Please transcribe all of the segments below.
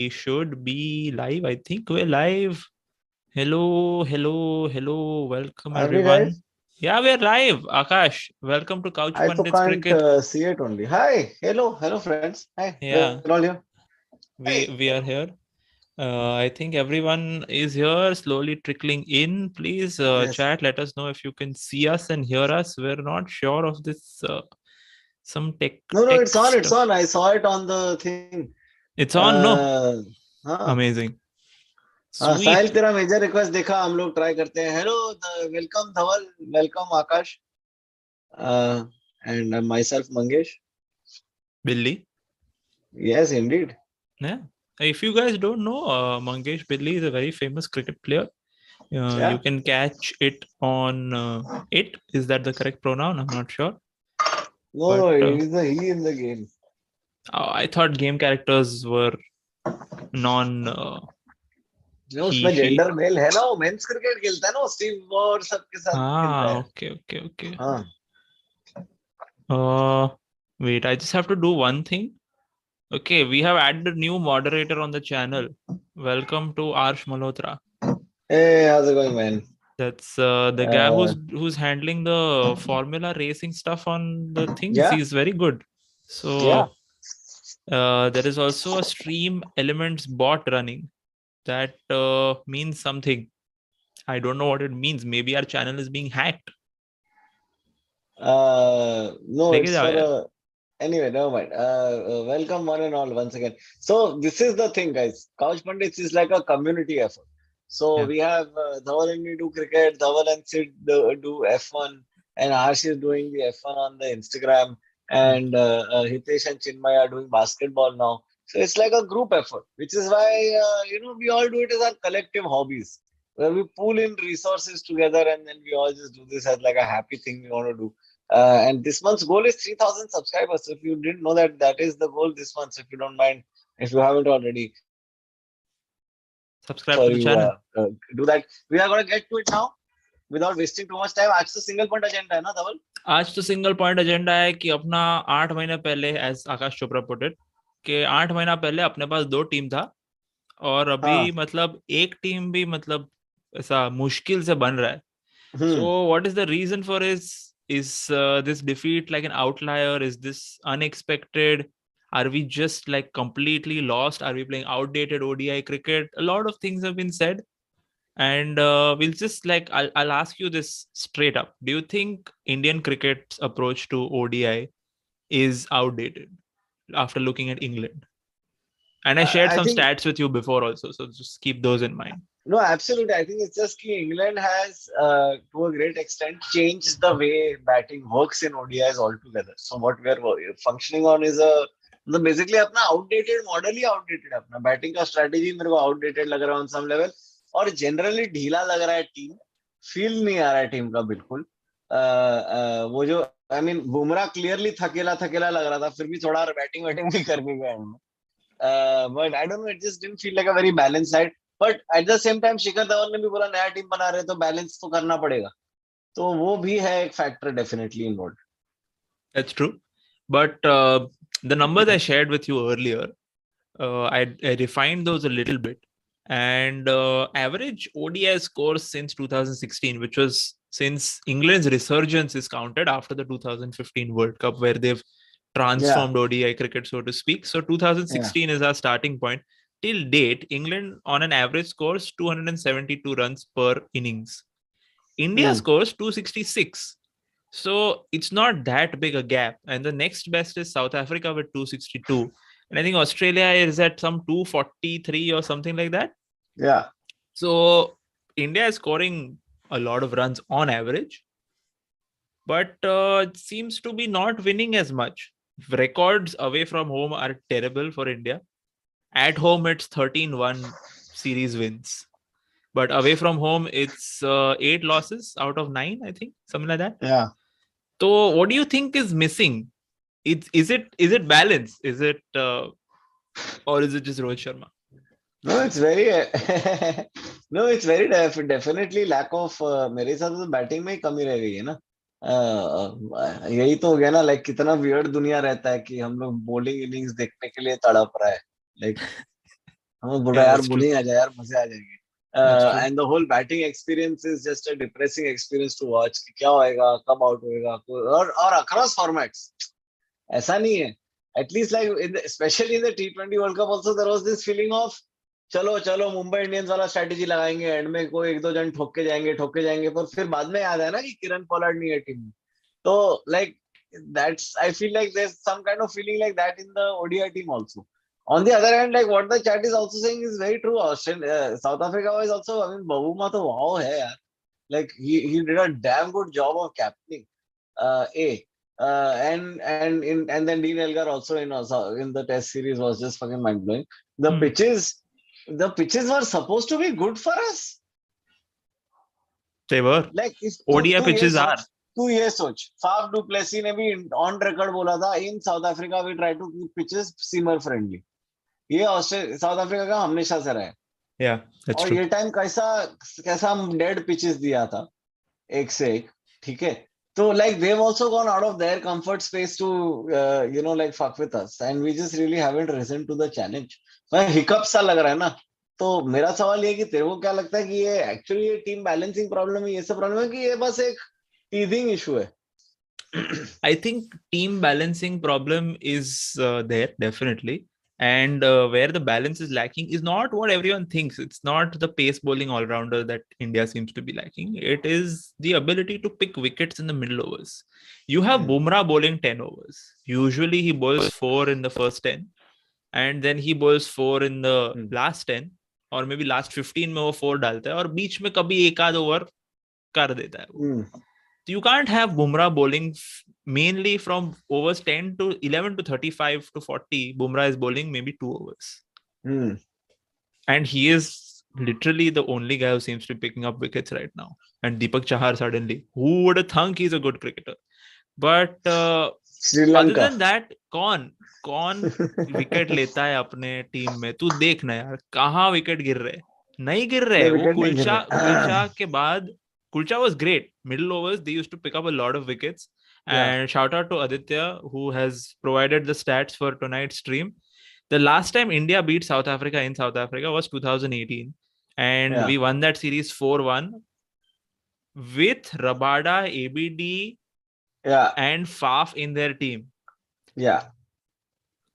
We should be live. I think we're live. Hello, hello, hello. Welcome Are we live? everyone. Yeah, we're live. Akash, welcome to Couch I too Pundits can't Cricket. see it only. Hi, hello, friends. Hi, we're all Yeah, here. Hey, we are here. I think everyone is here, slowly trickling in. Please yes. chat. Let us know if you can see us and hear us. We're not sure of this. Some No, tech it's on. It's stuff. on. I saw it on the thing. It's on. No, Uh, हाँ amazing. Sahil Sweet. तेरा major request देखा हम लोग try करते हैं hello welcome Dhawal welcome Akash and myself Mangesh Billy. Yes indeed Yeah. If you guys don't know, Mangesh Billy is a very famous cricket player. या You can catch it on it. Is that the correct pronoun? I'm not sure. No But is the he in the game I thought game characters were non जो he, उसमें she. Gender male है ना वो men's cricket खेलता है ना वो Steve Waugh और सबके साथ खेलता Ah, है okay, okay, okay. हाँ Uh, Wait, I just have to do one thing. Okay, we have added a new moderator on the channel. Welcome to Arsh Malhotra. hey how's it going man That's the guy uh, who's handling the formula racing stuff on the things. yeah He's very good. yeah So there is also a stream elements bot running. That means something. I don't know what it means. Maybe our channel is being hacked. No, लेके it's जाओ for यार. anyway, never mind. Welcome one and all once again. So this is the thing, guys. Couch Pundits is like a community effort. So Yeah. we have Dhaval and me do cricket, Dhaval and Sid do F1, and Harsh is doing the F1 on the Instagram, Mm. and Hitesh and Chinmay are doing basketball now. So it's like a group effort, which is why we all do it as our collective hobbies, where we pool in resources together, and then we all just do this as like a happy thing we want to do. And this month's goal is 3,000 subscribers. So if you didn't know that, that is the goal this month. So if you don't mind, if you haven't already, Subscribe for to the you channel. do that. We are going to get to it now without wasting too much time. आज तो single point agenda है ना धवल? आज तो single point agenda है कि अपना 8 महीने पहले as Akash Chopra put it कि 8 महीना पहले अपने पास 2 टीम था और अभी हाँ मतलब एक टीम भी मतलब ऐसा मुश्किल से बन रहा है. So hmm what is the reason for is this defeat like an outlier? Is this unexpected? Are we just like completely lost? Are we playing outdated ODI cricket? A lot of things have been said, and we'll just like I'll ask you this straight up. Do you think Indian cricket's approach to ODI is outdated after looking at England? And I shared I some think stats with you before also, so just keep those in mind. no, absolutely. I think it's just that England has, to a great extent, changed the way batting works in ODIs altogether. So what we are functioning on is basically अपना outdated model ही outdated है अपना batting का strategy मेरे को outdated लग रहा है on some level और generally ढीला लग रहा है team feel नहीं आ रहा है team का बिल्कुल वो जो I mean बुमराह clearly थकेला थकेला लग रहा था फिर भी थोड़ा बैटिंग भी करके गया but I don't know, it just didn't feel like a very balanced side. But at the same time, Shikhar Dhawan ने भी बोला नया टीम बना रहे तो बैलेंस तो करना पड़ेगा. तो वो भी है एक factor definitely involve. That's true. But the numbers I shared with you earlier, I refined those a little bit. And average ODI scores since 2016, which was since England's resurgence is counted after the 2015 World Cup, where they've Yeah, transformed ODI cricket, so to speak. So yeah. 2016 is our starting point. Till date, England on an average scores 272 runs per innings. India Hmm. scores 266. So it's not that big a gap. And the next best is South Africa with 262. And I think Australia is at some 243 or something like that. Yeah. So India is scoring a lot of runs on average, but it seems to be not winning as much. Records away from home are terrible for India. At home, it's 13-1 series wins. But away from home, it's 8 losses out of 9, I think, something like that. Yeah. So, what do you think is missing? Is it balance? Is it or is it just Rohit Sharma? No, it's very no, it's very definitely lack of मेरे हिसाब से तो batting में ही कमी रह गई है ना. यही तो हो गया ना लाइक कितना वियर्ड दुनिया रहता है कि हम लोग बॉलिंग इनिंग्स देखने के लिए तड़प रहा है लाइक हाँ बोला Yeah, यार that's true. bowling आ जाए यार मजे आ जाएंगे. That's true. And the whole batting experience is just a depressing experience to watch कि क्या होएगा कब आउट होएगा और across formats ऐसा नहीं है. At least like especially in the T20 World Cup also there was this feeling of चलो चलो मुंबई इंडियंस वाला स्ट्रेटेजी लगाएंगे एंड में कोई एक दो जन ठोक के जाएंगे पर फिर बाद में याद है ना कि किरण पोलार्ड नहीं है टीम में. तो like that's I feel like there's some kind of feeling like that in the ODI team also. On the other hand, like what the chat is also saying is very true. South Africa was also, I mean, Bavuma to wow hai yaar. Like he did a damn good job of captaining. And then Dean Elgar also in the Test series was just fucking mind blowing. The Hmm. pitches were supposed to be good for us. They were. Like if ODI pitches are. तू ये सोच Faf du Plessis ने भी on record बोला था in South Africa we try to keep pitches seamer friendly. ये Australia South Africa का हमेशा से रहा है. Yeah, that's और true. ये टाइम कैसा कैसा हम डेड पिचेस दिया था एक से एक. ठीक है. तो like they've also gone out of their comfort space to like fuck with us and we just really haven't risen to the challenge. मैं हिकअप सा लग रहा है ना. तो मेरा सवाल ये कि तेरे को क्या लगता है कि ये एक्चुअली ये टीम बैलेंसिंग प्रॉब्लम है ये सब प्रॉब्लम है कि ये बस एक टीजिंग इशू है. I think team balancing problem is there definitely, and where the balance is lacking is not what everyone thinks. It's not the pace bowling all rounder that India seems to be lacking. It is the ability to pick wickets in the middle overs. You have Bumrah bowling 10 overs. Usually he bowls 4 in the first 10, and then he bowls 4 in the last 10, or maybe last 15 में वो 4 डालता है और बीच में कभी एक आध over कर देता है वो. You can't have Bumrah bowling mainly from overs 10 to 11 to 35 to 40. Bumrah is bowling maybe 2 overs. And he is literally the only guy who seems to be picking up wickets right now. And Deepak Chahar suddenly, who would have thunk he's a good cricketer? But other than that, कौन wicket लेता है अपने team में? तू देखना यार कहाँ wicket गिर रहे. नहीं गिर रहे. वो कुलचा के बाद Kulcha was great. Middle overs, they used to pick up a lot of wickets. And shout out to Aditya, who has provided the stats for tonight's stream. The last time India beat South Africa in South Africa was 2018. And we won that series 4-1 with Rabada, ABD, and Faf in their team.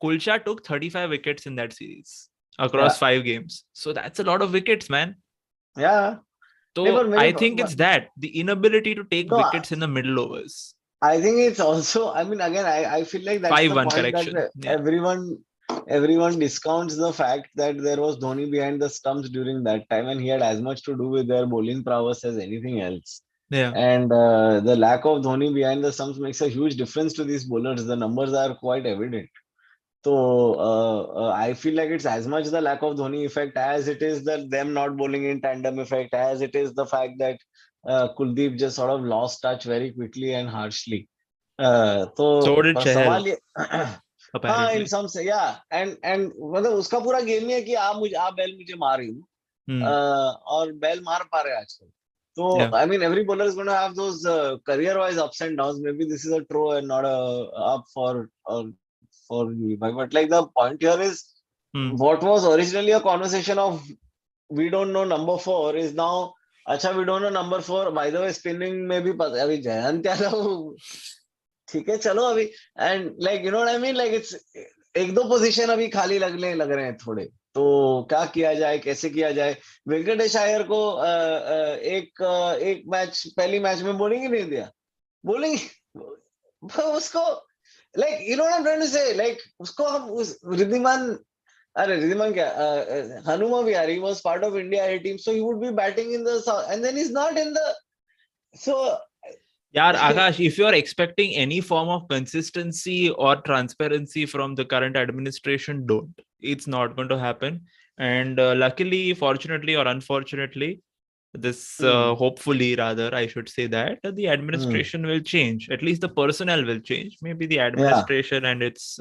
Kulcha took 35 wickets in that series across 5 games. So that's a lot of wickets, man. So I think it's that the inability to take wickets in the middle overs. I think it's also, I mean, again, I feel like that's the point correction. That everyone discounts the fact that there was Dhoni behind the stumps during that time and he had as much to do with their bowling prowess as anything else. And the lack of Dhoni behind the stumps makes a huge difference to these bowlers. The numbers are quite evident. So I feel like it's as much the lack of Dhoni effect as it is that them not bowling in tandem effect, as it is the fact that Kuldeep just sort of lost touch very quickly and harshly. So did Chahal. हाँ in some say and मतलब उसका पूरा game ही है कि आप बैल मुझे मार रही हूँ और बैल मार पा रहे आजकल. So I mean every bowler is going to have those career wise ups and downs. Maybe this is a throw and not a up for you. But like the point here is what was originally a conversation of we don't know number 4 is now अच्छा we don't know number 4. By the way spinning में भी पता अभी जयंत यादव ठीक है चलो अभी and like you know what I mean like it's एक दो पोजीशन अभी खाली लगने लग रहे हैं थोड़े. तो क्या किया जाए कैसे किया जाए. वेंकटेश अय्यर को एक मैच पहली मैच में बॉलिंग ही नहीं दिया. बॉलिंग उसको like you know what I'm trying to say like उसको हम उस रिद्धिमान क्या Hanuma Vihari was part of India A team so he would be batting in the south and then he's not in the so Yeah, Akash, if you're expecting any form of consistency or transparency from the current administration, don't. It's not going to happen. And luckily, fortunately or unfortunately, this hopefully rather I should say that the administration will change. At least the personnel will change. Maybe the administration and its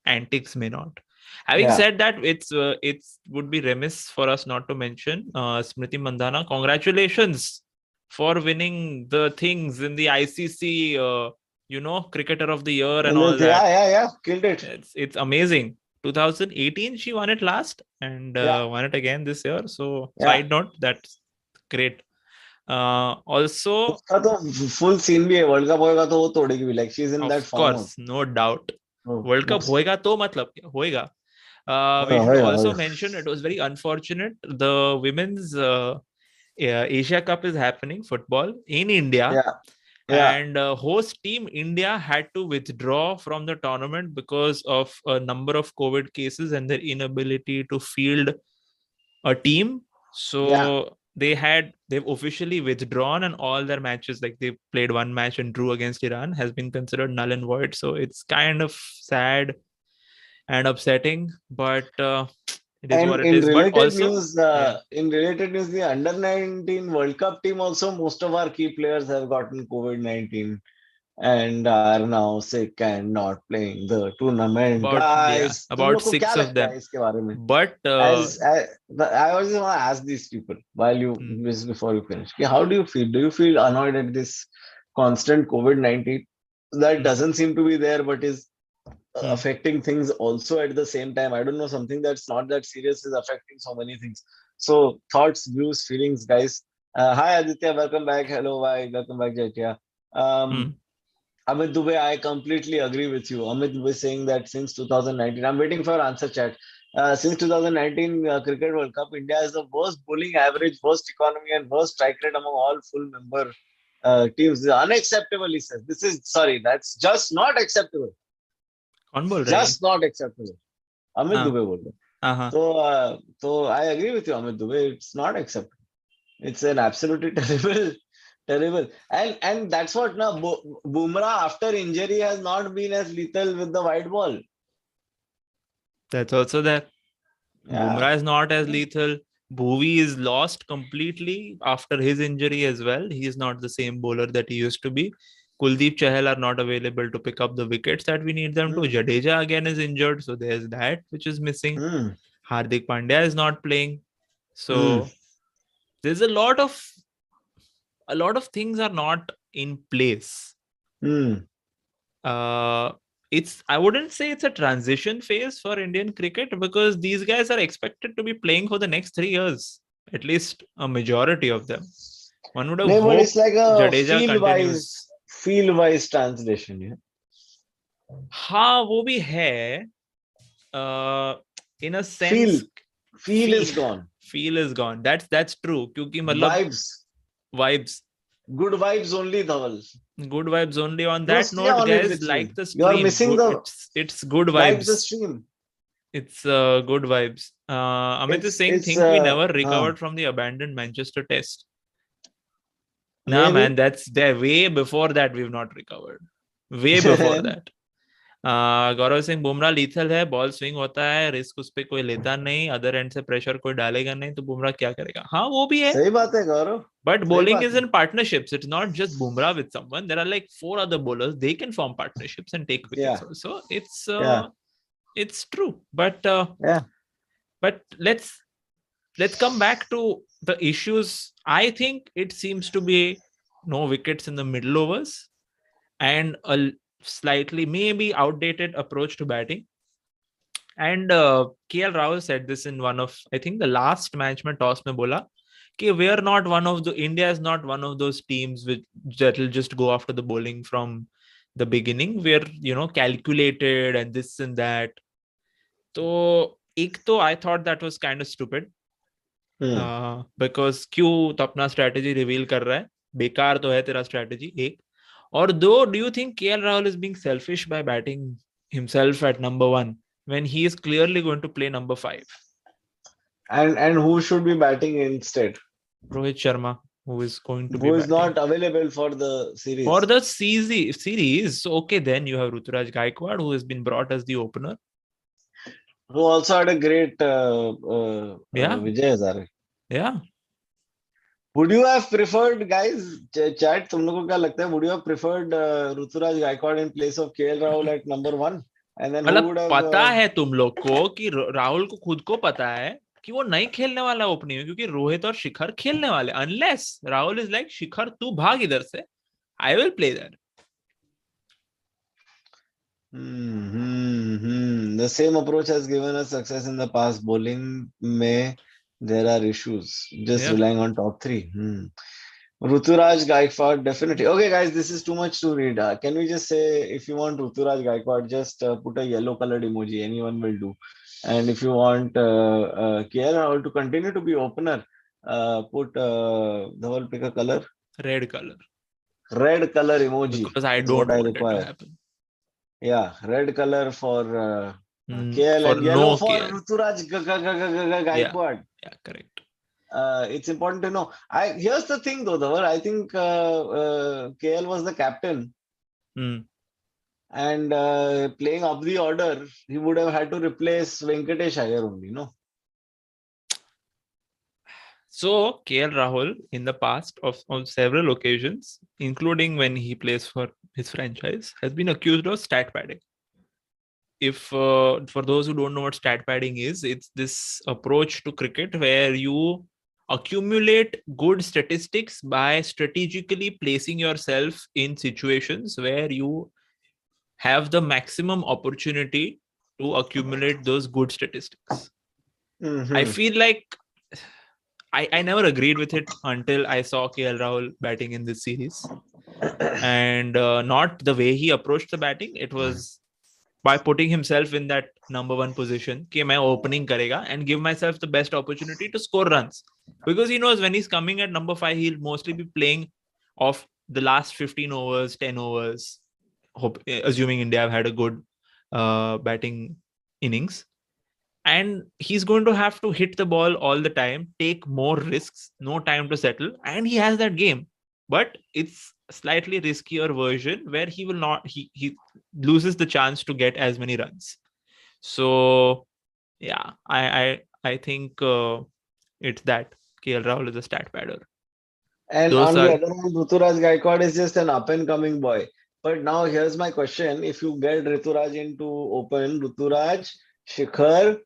antics may not. Having said that, it would be remiss for us not to mention Smriti Mandhana. Congratulations for winning the things in the ICC, Cricketer of the Year and all that. Yeah, killed it. It's amazing. 2018 she won it last and Yeah, won it again this year. So yeah. side note, that's great. Also, उसका तो full scene भी है, world cup होएगा तो वो तोड़ेगी भी, like she is in of that form course, no douट, ऑफ वर्ल्ड कप मस्त। होएगा तो मतलब क्या होएगा. We होएगा should होएगा also होएगा। mention it was very unfortunate. The women's Asia Cup is happening, football in India, या या and host team India had to withdraw from the tournament because of a number of COVID cases and their inability to field a team. So या they've officially withdrawn, and all their matches, like they played one match and drew against Iran, has been considered null and void. So it's kind of sad and upsetting, but it is And what it is. But also, yeah, in related news, the under 19 World Cup team also, most of our key players have gotten COVID-19 and are now sick and not playing the tournament. Guys, तुम about लोग को क्या six of लगता them. है इसके बारे में? But I always want to ask these people while you hmm, before you finish. Okay, how do you feel? Do you feel annoyed at this constant COVID-19 that hmm, doesn't seem to be there, but is hmm. affecting things also at the same time? I don't know, something that's not that serious is affecting so many things. So thoughts, views, feelings, guys. Hi Aditya, welcome back. Hello, bye, welcome back, Jaitya. Hmm. Amit Dubey, I completely agree with you. Amit Dubey saying that since 2019, I'm waiting for answer chat. Since 2019 Cricket World Cup, India is the worst bowling average, worst economy, and worst strike rate among all full member teams. This is unacceptable, he says. This is, sorry, that's just not acceptable. कौन बोल रहा है ये? Just not acceptable. Amit हाँ, Dubey बोल रहे हैं. हाँ. So I agree with you, Amit Dubey. It's not acceptable. It's an absolutely terrible, terrible. And that's what now Bumrah after injury has not been as lethal with the white ball. That's also there. Yeah. Bumrah is not as lethal. Bhuvi is lost completely after his injury as well. He is not the same bowler that he used to be. Kuldeep Chahal are not available to pick up the wickets that we need them to. Mm, Jadeja again is injured, so there's that which is missing. mm, Hardik Pandya is not playing. mm, So there's a lot of things are not in place. mm, uh I wouldn't say it's a transition phase for Indian cricket, because these guys are expected to be playing for the next 3 years, at least a majority of them. One would have no, but it's hoped like a Jadeja continues. feel wise translation. Yeah. हाँ, वो भी है. In a Feel sense, feel feel is gone. feel is gone. That's true. क्योंकि मतलब Vibes. vibes, Good vibes only, Dhaval. good vibes only. On No, that stay note, on it guys, with me. like the You are stream. missing Good, the it's good like the vibes. stream. It's good vibes. Amit is saying, It's think we never recovered from the abandoned Manchester test. Nah, man, maybe. that's there. Way before that, we've not recovered. Way before that. Gaurav Singh, Bumrah lethal है, ball swing होता है, risk उस पर कोई लेता नहीं, other and से pressure कोई डालेगा नहीं, तो बुमराह क्या करेगा? हाँ, वो भी है. सही बात है गौरव, But सही bowling बात is है. in partnerships. It's not just Bumrah with someone. There are like 4 other bowlers. They can form partnerships and take wickets Yeah, also. yeah, It's true. But yeah. let's come back to the issues. I think it seems to be no wickets in the middle overs and a slightly maybe outdated approach to batting. And KL Rahul said this in one of, I think, the last match mein toss mein bola कि we are not one of the, India is not one of those teams that will just go after the bowling from the beginning. We're, calculated and this and that. So एक तो I thought that was kind of stupid. Because क्यों तो अपना strategy reveal कर रहा है, बेकार तो है तेरा strategy एक. और do you think KL Rahul is being selfish by batting himself at number 1 when he is clearly going to play number 5? And who should be batting instead? Rohit Sharma, who is going to be Who is batting not available for the for series? the series. So okay, then you have Ruturaj Gaikwad, who has been brought as the opener. Who also had a great Yeah, Vijay Hazare. yeah. Would you have preferred, guys, chat, तुम लोगों को क्या लगता है? Would you have preferred Ruturaj Gaikwad in place of KL Rahul at number 1? And then who मतलब would have? पता है तुम लोग को कि राहुल को खुद को पता है कि वो नहीं खेलने वाला ओपनिंग में, क्योंकि रोहित और शिखर खेलने वाले. अनलेस राहुल इज लाइक, शिखर तू भाग इधर से, I will play that. The same approach has given us success in the past. Bowling may there are issues. Just Yeah, relying on top three. Ruturaj Gaikwad, definitely. Okay, guys, this is too much to read. Can we just say if you want Ruturaj Gaikwad, just put a yellow colored emoji. Anyone will do. And if you want KL Rahul to continue to be opener, put Dhaval, pick a color. red color, Red color emoji because I is what don't I want it to require. happen. Yeah, red color for KL For and yellow no for KL. Ruturaj Yeah, Gaikwad. yeah, correct. It's important to know. Here's the thing though, Dhaval. I think KL was the captain, Hmm. and playing up the order, he would have had to replace Venkatesh Iyer only, no? So KL Rahul in the past on several occasions, including when he plays for his franchise, has been accused of stat padding. If for those who don't know what stat padding is, it's this approach to cricket where you accumulate good statistics by strategically placing yourself in situations where you have the maximum opportunity to accumulate those good statistics. I Mm-hmm. feel like I never agreed with it until I saw KL Rahul batting in this series. And not the way he approached the batting, it was by putting himself in that number one position कि मैं opening करेगा and give myself the best opportunity to score runs. Because he knows when he's coming at number 5, he'll mostly be playing off the last 15 overs, 10 overs, assuming India have had a good batting innings. And he's going to have to hit the ball all the time, take more risks, no time to settle, and he has that game. But it's a slightly riskier version where he will not he loses the chance to get as many runs. So yeah, I think it's that KL Rahul is a stat padder. And Those on the are other hand, Ruturaj Gaikwad is just an up and coming boy. But now here's my question: if you get Rituraj into open, Ruturaj, Shikhar,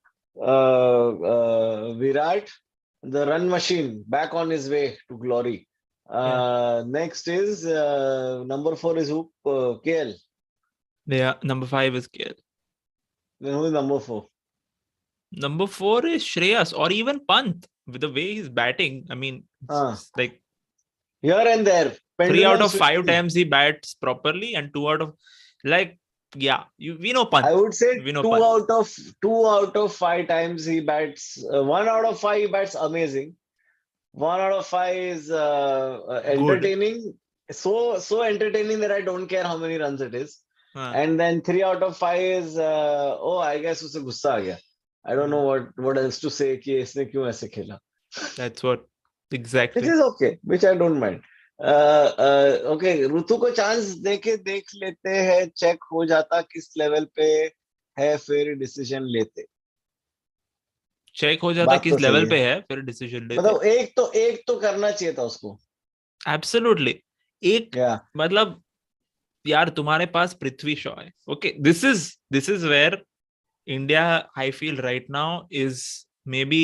Virat, the run machine back on his way to glory. yeah, Next is number four is who? KL. yeah. Number 5 is KL. Then who is number four? Number 4 is Shreyas or even Pant with the way he's batting. I mean, Uh, it's like Here and there, 3 out pendulum of 5 swinging. times he bats properly, and 2 out of like yeah, we know I Pant. would say We know Pant. two out of five times he bats. One out of five he bats amazing. One out of five is Good. entertaining. So entertaining that I don't care how many runs it is. Huh. And then 3 out of 5 is oh I guess उसे गुस्सा आ गया. I don't Hmm. know what else to say कि इसने क्यों ऐसे खेला. That's what Which exactly. is okay, which I don't mind. Okay, ऋतु को chance देके देख लेते हैं, चेक हो जाता किस लेवल पे है फिर डिसीजन लेते. चेक हो जाता बात तो किस सही लेवल है. पे है फिर डिसीजन लेते. मतलब एक तो करना चाहिए था उसको. एब्सोल्युटली. एक या मतलब यार तुम्हारे पास पृथ्वी शॉ है. Okay, this is where India, I feel right now, is maybe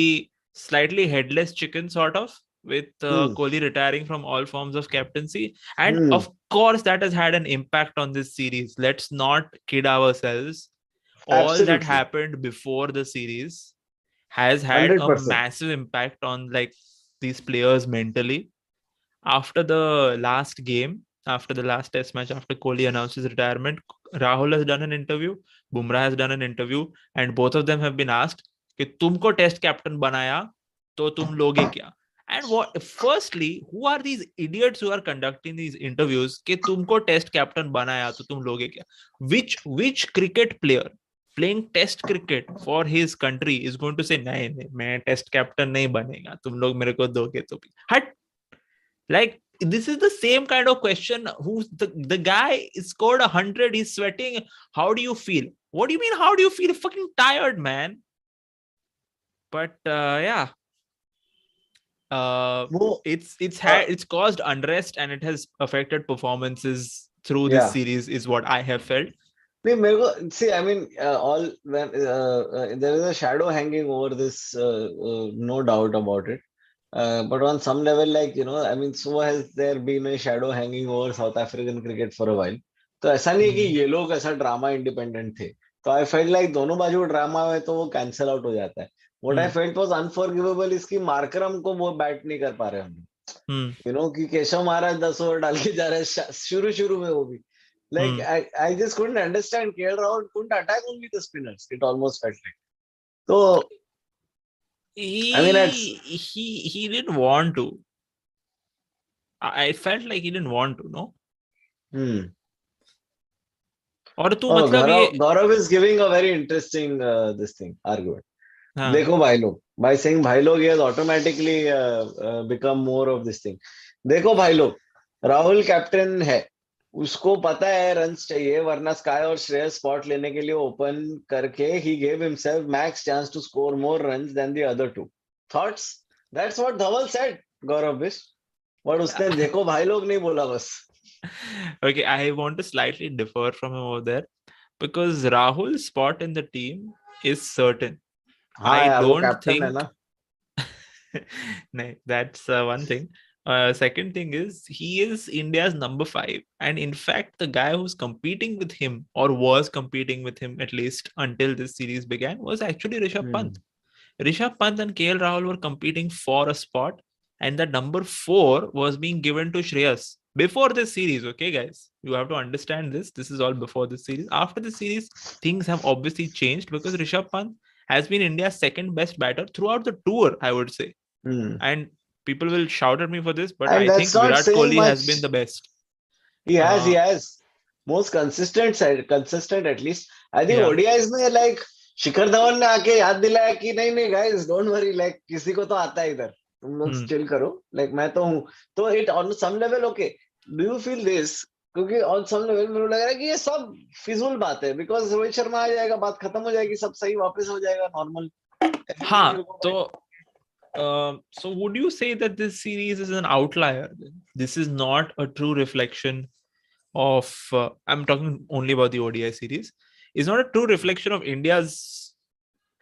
slightly headless chicken, sort of, with hmm Kohli retiring from all forms of captaincy. And hmm of course, that has had an impact on this series. Let's not kid ourselves. All that absolutely happened before the series has had a 100%. massive impact on like these players mentally. After the last game, after the last test match, after Kohli announced his retirement, Rahul has done an interview, Bumrah has done an interview, and both of them have been asked कि तुमको test captain बनाया तो तुम लोगे क्या. And what firstly, who are these idiots who are conducting these interviews कि तुमको test captain बनाया तो तुम लोगे क्या. Which cricket player playing test cricket for his country is going to say नहीं नहीं मैं टेस्ट कैप्टन नहीं बनेगा तुम लोग मेरे को दोगे तो भी हट. Like this is the same kind of question. Who's the guy scored 100? He's sweating. How do you feel? What do you mean? How do you feel? Fucking tired, man. But yeah, uh, वो it's caused unrest and it has affected performances through this या series. Is what I have felt. नहीं मेरे को see I mean all when there is a shadow hanging over this no doubt about it. But on some level, like, I mean, so has there been a shadow hanging over South African cricket for a while. तो ऐसा नहीं है कि ये लोग ऐसा drama independent थे. तो आई फेल्ट लाइक दोनों बाजू ड्रामा है तो वो कैंसिल आउट हो जाता है. What I felt was unforgivable इसकी मार्करम को वो बैट नहीं कर पा रहे हम. कि केशव महाराज 10 ओवर डाल के जा रहे हैं शुरू शुरू में वो भी. Like I just couldn't understand. KL Rahul couldn't attack only the spinners. It almost felt like. So I mean, he didn't want to. I felt like he didn't want to, no? और तू मतलब ये Gaurav is giving a very interesting this thing argument. देखो भाई लोग, by saying भाई लोग, he has automatically become more of this thing. देखो भाई लोग, राहुल कैप्टन है, उसको पता है रन्स चाहिए, वरना स्काई और श्रेयस स्पॉट लेने के लिए ओपन करके he gave himself max chance to score more runs than the other two. Thoughts? That's what Dhaval said, Gaurav Bish. But उसने देखो भाई लोग नहीं बोला बस. Okay, I want to slightly differ from him over there because Rahul's spot in the team is certain. I don't think. है ना? No, that's one thing. Second thing is he is India's number 5, and in fact the guy who's competing with him or was competing with him at least until this series began was actually Rishabh Pant. Rishabh Pant and KL Rahul were competing for a spot, and the number 4 was being given to Shreyas before this series. Okay guys, you have to understand this. This is all before this series. After the series, things have obviously changed because Rishabh Pant has been India's second best batter throughout the tour, I would say. And people will shout at me for this, but and I think Virat Kohli has been the best. He has. Most consistent at least. I think ODIs में like Shikhar Dhawan ने आके याद दिलाया कि नहीं guys, don't worry, like किसी को तो आता है इधर, तुम लोग chill करो, like मैं तो हूँ. तो it on some level okay. Do you feel this? क्योंकि on some level मेरे को लग रहा है कि ये सब फिजूल बात है, because रोहित शर्मा आ जाएगा, बात खत्म हो जाएगी, सब सही वापस हो जाएगा नॉर्मल. हाँ, तो so would you say that this series is an outlier? This is not a true reflection of I'm talking only about the ODI series. It's not a true reflection of India's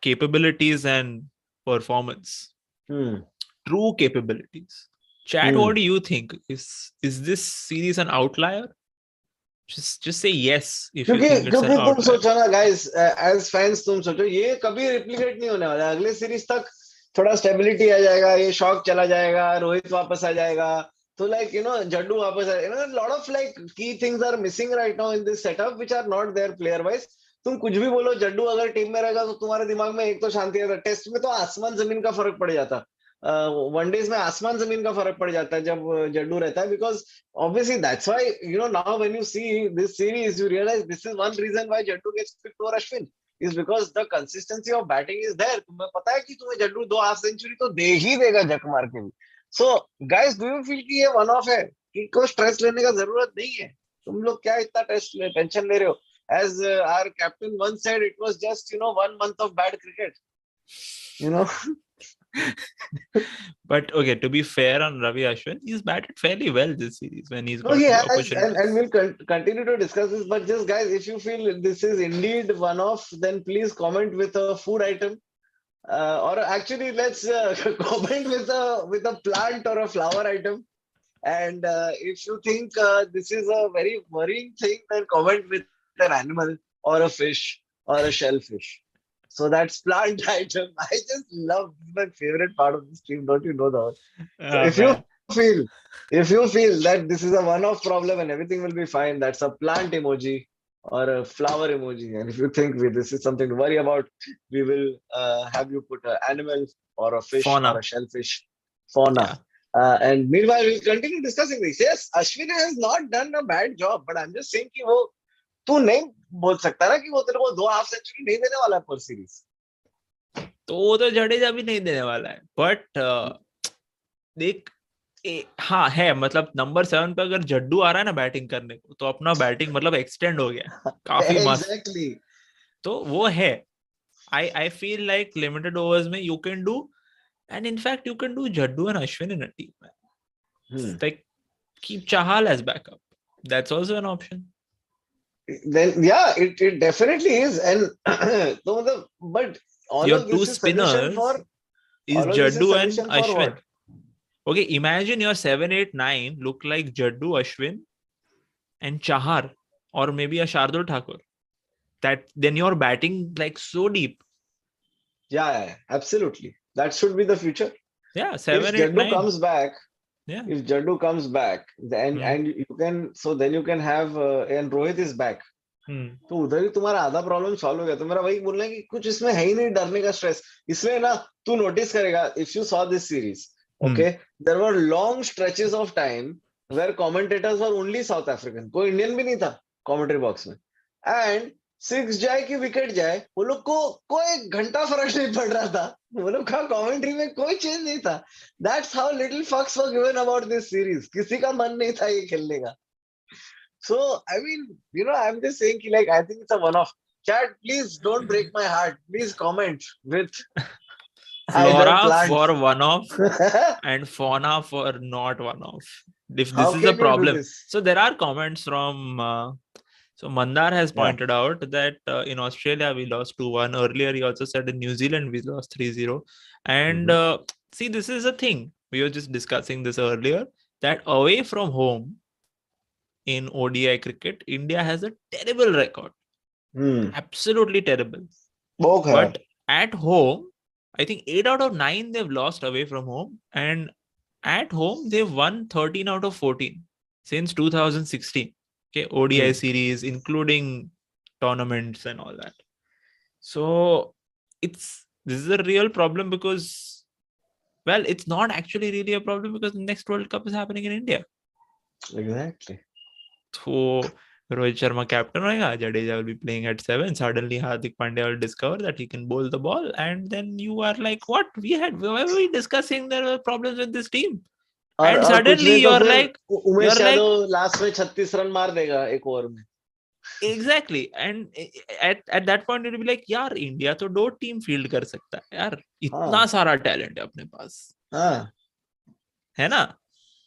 capabilities and performance. True capabilities. Chad, what do you think? Is this series an outlier? Just say yes if you think it's an outlier. तुम सोचो ना guys, as fans तुम सोचो ये कभी replicate नहीं होने वाला. अगले सीरीज तक थोड़ा स्टेबिलिटी आ जाएगा, ये शॉक चला जाएगा, रोहित वापस आ जाएगा, तो लाइक जड्डू वापस आ जाएगा. लॉट ऑफ लाइक की things are missing right now in this setup which are not there player wise. तुम कुछ भी बोलो, जड्डू अगर टीम में रहेगा तो तुम्हारे दिमाग में एक तो शांति रहता. टेस्ट में तो आसमान जमीन का फर्क पड़ जाता, वनडेज में आसमान जमीन का फर्क पड़ जाता है जब जड्डू रहता है. Because obviously that's why now when you see this series you realize this is one reason why Jaddu gets picked over Ashwin, is because the consistency of batting is there. तुम्हें पता है कि तुम्हें जड्डू 2 हाफ सेंचुरी तो दे ही देगा जक मार के भी. So guys, do you feel कि ये वन ऑफ है, कि कोई स्ट्रेस लेने का जरूरत नहीं है? तुम लोग क्या इतना टेंशन ले रहे हो? As our captain once said, it was just 1 month of bad cricket. But okay, to be fair on Ravi Ashwin, he's batted fairly well this series when he's got he the has, opportunity. And we'll continue to discuss this. But just guys, if you feel this is indeed one off, then please comment with a food item, or actually let's comment with a plant or a flower item. And if you think this is a very worrying thing, then comment with an animal or a fish or a shellfish. So that's plant item. I just love, this is my favorite part of the stream. Don't you know that? So if you feel that this is a one-off problem and everything will be fine, that's a plant emoji or a flower emoji. And if you think this is something to worry about, we will have you put an animal or a fish Fauna. or a shellfish. Fauna. Yeah. And meanwhile, we'll continue discussing this. Yes, Ashwin has not done a bad job, but I'm just saying कि वो तू नहीं बोल सकता ना कि वो तेरे को 2 हाफ सेंचुरी नहीं देने वाला है पर सीरीज. तो वो तो जडेजा भी नहीं देने वाला है, बट देख हाँ है, मतलब नंबर 7 पे अगर जड्डू आ रहा है ना बैटिंग करने को, तो अपना बैटिंग मतलब एक्सटेंड हो गया काफी मस्त. तो वो है. I feel like limited overs में you can do, and in fact you can do Jaddu and Ashwin in a team. Like keep Chahal as backup. That's also an option. Then yeah, it definitely is. And but all your of this 2 is spinners is Jaddu and Ashwin. Okay, imagine your 7, 8, 9 look like Jaddu, Ashwin and Chahar. or maybe a Shardul Thakur. That then you're batting like so deep. Yeah, absolutely. That should be the future. Yeah, If 7, 8, Jaddu 9. comes back, Yeah. if Jaddu comes back, then Hmm. and you can, so then you can have and Rohit is back. Hmm. तो उधर ही तुम्हारा आधा problem solve हो गया. तो मेरा वही बोलना है कि कुछ इसमें है ही नहीं डरने का स्ट्रेस. इसलिए ना तू नोटिस करेगा, if you saw this series, Hmm. Okay, there were long stretches of time where commentators were only South African. कोई इंडियन भी नहीं था कमेंट्री बॉक्स में. एंड 6 जाए कि विकेट जाए, वो लोग को कोई घंटा फर्क नहीं पड़ रहा था. वो लोग का कमेंट्री में कोई चेंज नहीं था. दैट्स हाउ लिटिल फक्स were given about this series. किसी का मन नहीं था ये खेलने का. So, I mean, I'm just saying, like, I think it's a one-off. Chat, please don't break my heart. Please comment with either Flora plants. for one off and fauna for not one off. If How this is a can you do problem, this? so there are comments from. So Mandar has Yeah. pointed out that in Australia we lost 2-1. Earlier he also said in New Zealand we lost 3-0. And see, this is a thing. We were just discussing this earlier, that away from home in ODI cricket, India has a terrible record. Absolutely terrible. But at home, I think 8 out of 9 they've lost away from home. And at home, they've won 13 out of 14 since 2016. Okay, ODI series, including tournaments and all that. So this is a real problem because, well, it's not actually really a problem because the next World Cup is happening in India. Exactly. So Rohit Sharma captain hoega, Jadeja will be playing at 7. Suddenly Hardik Pandya will discover that he can bowl the ball, and then you are like, what? Why were we discussing there were problems with this team? And suddenly you're like, Umesh Yadav last में 36 run मार देगा एक over में. Exactly. And at that point it will be like, यार India तो 2 team field कर सकता है यार, इतना सारा टैलेंट है अपने पास. है ना?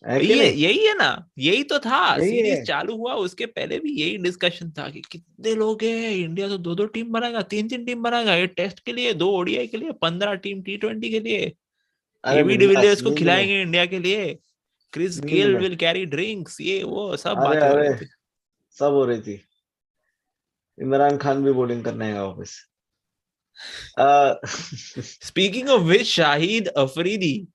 यही है ना, यही तो था. सीरीज चालू हुआ उसके पहले भी यही डिस्कशन था कि कितने लोग हैं, इंडिया तो 2 टीम बनाएगा, 3 टीम बनाएगा, ये टेस्ट के लिए, 2 ओडीआई के लिए, 15 टीम T20 के लिए. एबी डिविलियर्स को खिलाएंगे इंडिया के लिए, Chris Gayle will carry drinks, ये वो सब बातें हो रही थी. सब हो रही थी. इमरान खान भी बॉलिंग करने आएगा वापस. Speaking of which, Shahid Afridi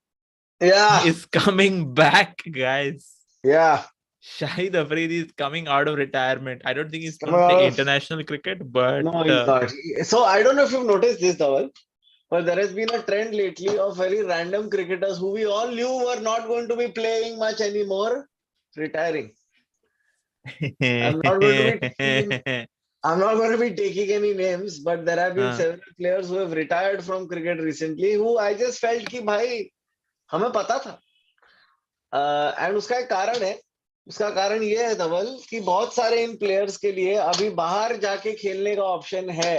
is coming back, guys. Yeah. Shahid Afridi is coming out of retirement. I don't think he's going to play international cricket, but no, he's not. So I don't know if you've noticed this, Dhaval, but there has been a trend lately of very random cricketers who we all knew were not going to be playing much anymore, retiring. I'm not going to be taking any names, but there have been several players who have retired from cricket recently who I just felt कि भाई हमें पता था. And उसका एक कारण है. उसका कारण ये है धवल कि बहुत सारे इन प्लेयर्स के लिए अभी बाहर जाके खेलने का ऑप्शन है.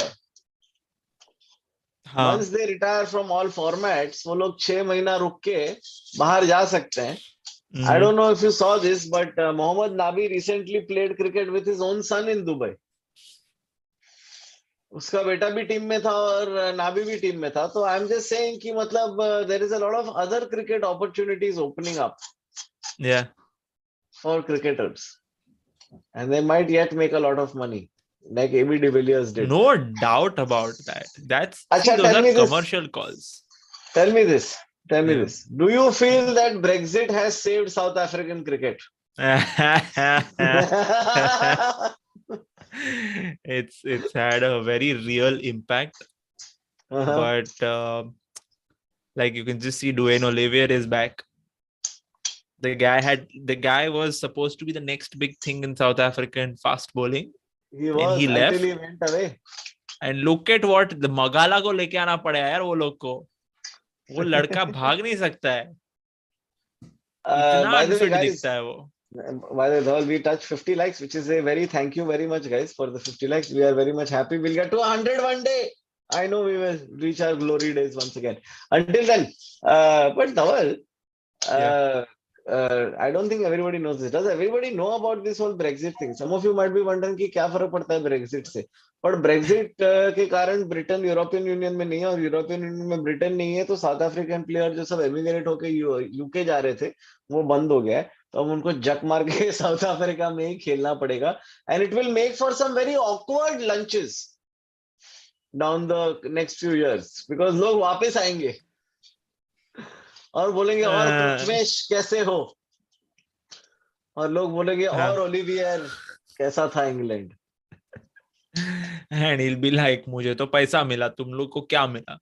Once they retire from all formats, वो लोग 6 महीना रुक के बाहर जा सकते हैं. I don't know if you saw this, but Mohammad Nabi recently played cricket with his own son in Dubai. उसका बेटा भी टीम में था और नाबी भी टीम में था. तो आई एम जस्ट सेइंग कि मतलब there is a lot of other cricket opportunities opening up for cricketers and they might yet make a lot of money like AB de Villiers did. No doubt about that. Those are commercial calls. Tell me this. Do you feel that Brexit has saved South African cricket? It's had a very real impact. But like you can just see Duane Olivier is back. The guy was supposed to be the next big thing in South African fast bowling. He was, and he left. Until he went away. And look at what the Magala को लेके आना पड़ा यार वो लोग को. वो लड़का भाग नहीं सकता है. इतना अनफिट दिखता है वो. By the way, we touched 50 likes, which is a thank you very much, guys, for the 50 likes. We are very much happy. We'll get to 100 one day. I know we will reach our glory days once again. Until then, but Dhaval, I don't think everybody knows this. Does everybody know about this whole Brexit thing? Some of you might be wondering कि क्या फर्क पड़ता है Brexit से. But Brexit के कारण Britain European union में नहीं है और यूरोपियन यूनियन में ब्रिटेन नहीं है, तो साउथ अफ्रीकन प्लेयर जो सब एमिग्रेट होके यूके जा रहे थे वो बंद हो गया है. तो अब उनको जक मार के साउथ अफ्रीका में ही खेलना पड़ेगा, and it will make for some very awkward lunches down the next few years, because लोग वापस आएंगे और बोलेंगे और पृथ्वेश कैसे हो, और लोग बोलेंगे और ओलिवियर कैसा था England. And he'll be like, मुझे तो पैसा मिला, तुम लोग को क्या मिला?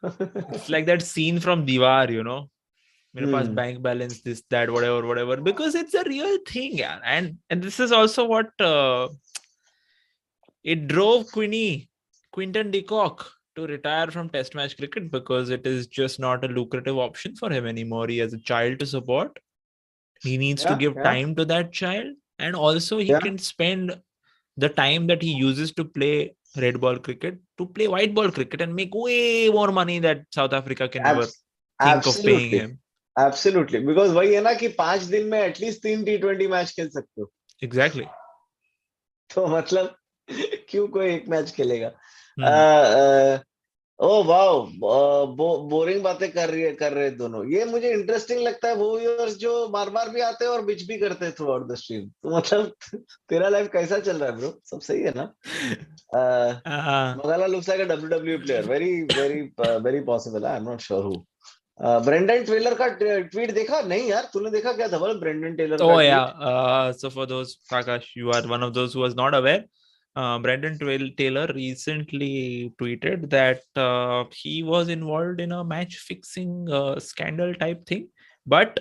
It's like that scene from Deewaar, मेरे पास bank balance, this that whatever, because it's a real thing, यार. And this is also what it drove Quinton de Kock to retire from test match cricket, because it is just not a lucrative option for him anymore. He has a child to support. He needs to give time to that child, and also he can spend the time that he uses to play red ball cricket to play white ball cricket and make way more money that South Africa can never think of paying him. Absolutely, because वही है ना कि 5 दिन में at least 3 T20 match खेल सकते हो. Exactly. तो मतलब क्यों कोई एक मैच खेलेगा? ओ वाओ, बोरिंग बातें कर रहे दोनों. ये मुझे इंटरेस्टिंग लगता है, वो व्यूअर्स जो बार बार भी आते हैं और बिच भी करते हैं थ्रू आउट द स्ट्रीम. तो मतलब तेरा लाइफ कैसा चल रहा है ब्रो? सब सही है ना? Magala looks like a WWE player. Very possible. I'm not sure who. Brendon Taylor का ट्वीट देखा? नहीं यार, तूने देखा क्या धवल ब्रेंडन टेलर का tweet? Yeah. So for those, Prakash, you are one of those who was not aware. Brendan Taylor recently tweeted that he was involved in a match fixing scandal type thing. But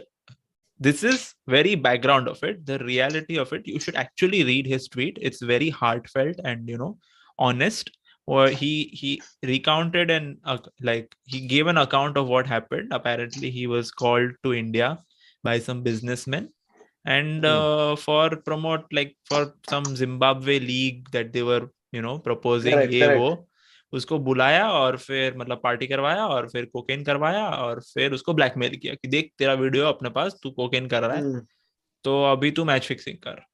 this is very background of it. The reality of it, you should actually read his tweet. It's very heartfelt and honest. Or he recounted and he gave an account of what happened. Apparently, he was called to India by some businessmen, and for promote, like for some Zimbabwe league that they were proposing. ये वो उसको बुलाया और फिर मतलब party करवाया और फिर कोकेन करवाया और फिर उसको ब्लैकमेल किया कि देख तेरा वीडियो अपने पास, तू कोकेन कर रहा है, तो अभी तू मैच फिक्सिंग कर,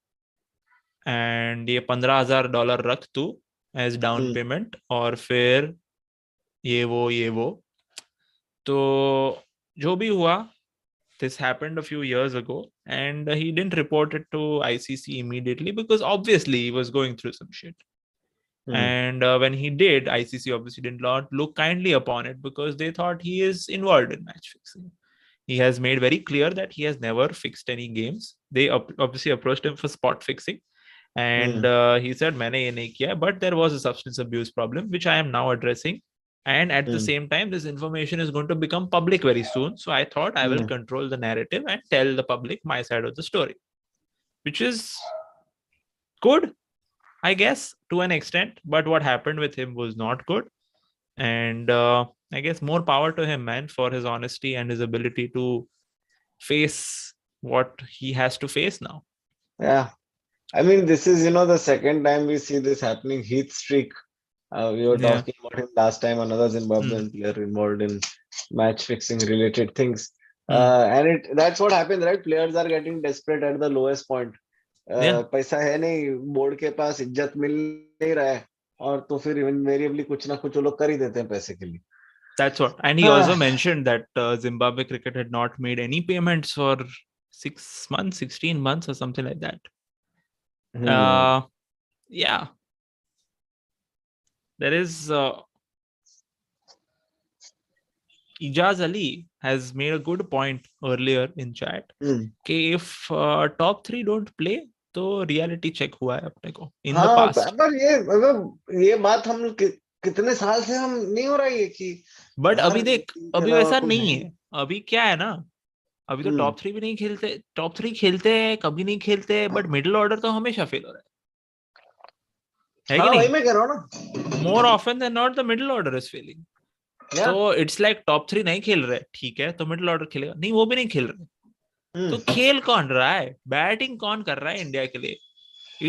एंड ये $15,000 रख तू एज डाउन पेमेंट, और फिर ये वो तो जो भी हुआ, this happened a few years ago, and he didn't report it to ICC immediately because obviously he was going through some shit. And when he did, ICC obviously did not look kindly upon it because they thought he is involved in match fixing. He has made very clear that he has never fixed any games. They obviously approached him for spot fixing, and he said, "मैंने ये नहीं किया," but there was a substance abuse problem which I am now addressing. And at the same time, this information is going to become public very soon. So I thought I will control the narrative and tell the public my side of the story, which is good, I guess, to an extent. But what happened with him was not good. And I guess more power to him, man, for his honesty and his ability to face what he has to face now. Yeah. I mean, this is, the second time we see this happening. Heath Streak. We were talking about him last time, another Zimbabwean player involved in match fixing related things. And that's what happens, right? Players are getting desperate at the lowest point. पैसा है नहीं, board के पास इज्जत मिल नहीं रहा है, और तो फिर इनवेरिएबली कुछ ना कुछ वो लोग कर ही देते हैं पैसे के लिए. That's what. And he also mentioned that Zimbabwe cricket had not made any payments for 6 months, 16 months or something like that. Yeah. There is Ijaz Ali has made a good point earlier in chat. कि if top 3 don't play, तो reality check हुआ है अपने को in the past. पर ये बात हम कितने साल से हम नहीं हो रहा है कि, बट अभी देख, अभी वैसा नहीं है. अभी क्या है ना, अभी तो टॉप 3 भी नहीं खेलते, टॉप 3 खेलते हैं, कभी नहीं खेलते, बट मिडिल ऑर्डर तो हमेशा फेल हो रहा है कि नहीं? वही मैं कह रहा हूँ ना, more often then not the middle order is failing. तो इट्स लाइक टॉप 3 नहीं खेल रहे, ठीक है, तो मिडिल ऑर्डर खेलेगा नहीं, वो भी नहीं खेल रहे, तो खेल कौन रहा है? बैटिंग कौन कर रहा है इंडिया के लिए?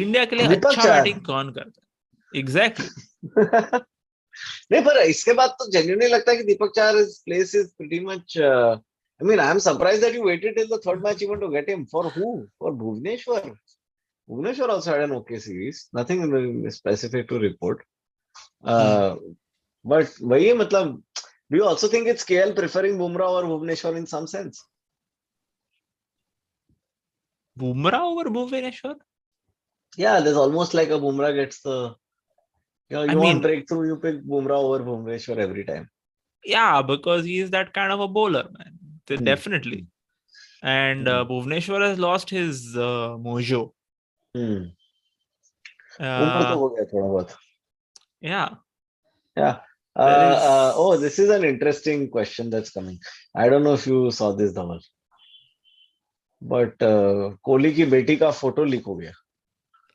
इंडिया के लिए अच्छा बैटिंग कौन करता है? एग्जैक्टली. नहीं, पर इसके बाद तो जेन्युइनली लगता है कि दीपक चार place is pretty much. I mean, I'm surprised that you waited till the third match even to get him. For who? For Bhuvneshwar. Bhuvneshwar also had an okay series. Nothing specific to report. But वही है, मतलब, do you also think it's KL preferring Bumrah or Bhuvneshwar in some sense? Bumrah over Bhuvaneshwar? Yeah, there's almost like a Bumrah gets the. I You want mean, breakthrough, you pick Bumrah over Bhuvneshwar every time. yeah, because he is that kind of a bowler, man. Hmm. Definitely. And Hmm. Bhuvneshwar has lost his mojo. Hmm. उम्र तो Uh, हो गया थोड़ा बहुत. yeah, Yeah. there Oh, this is is. an interesting question that's coming. I don't know if you saw this, Dhaval, but Kohli की बेटी का photo leak हो गया.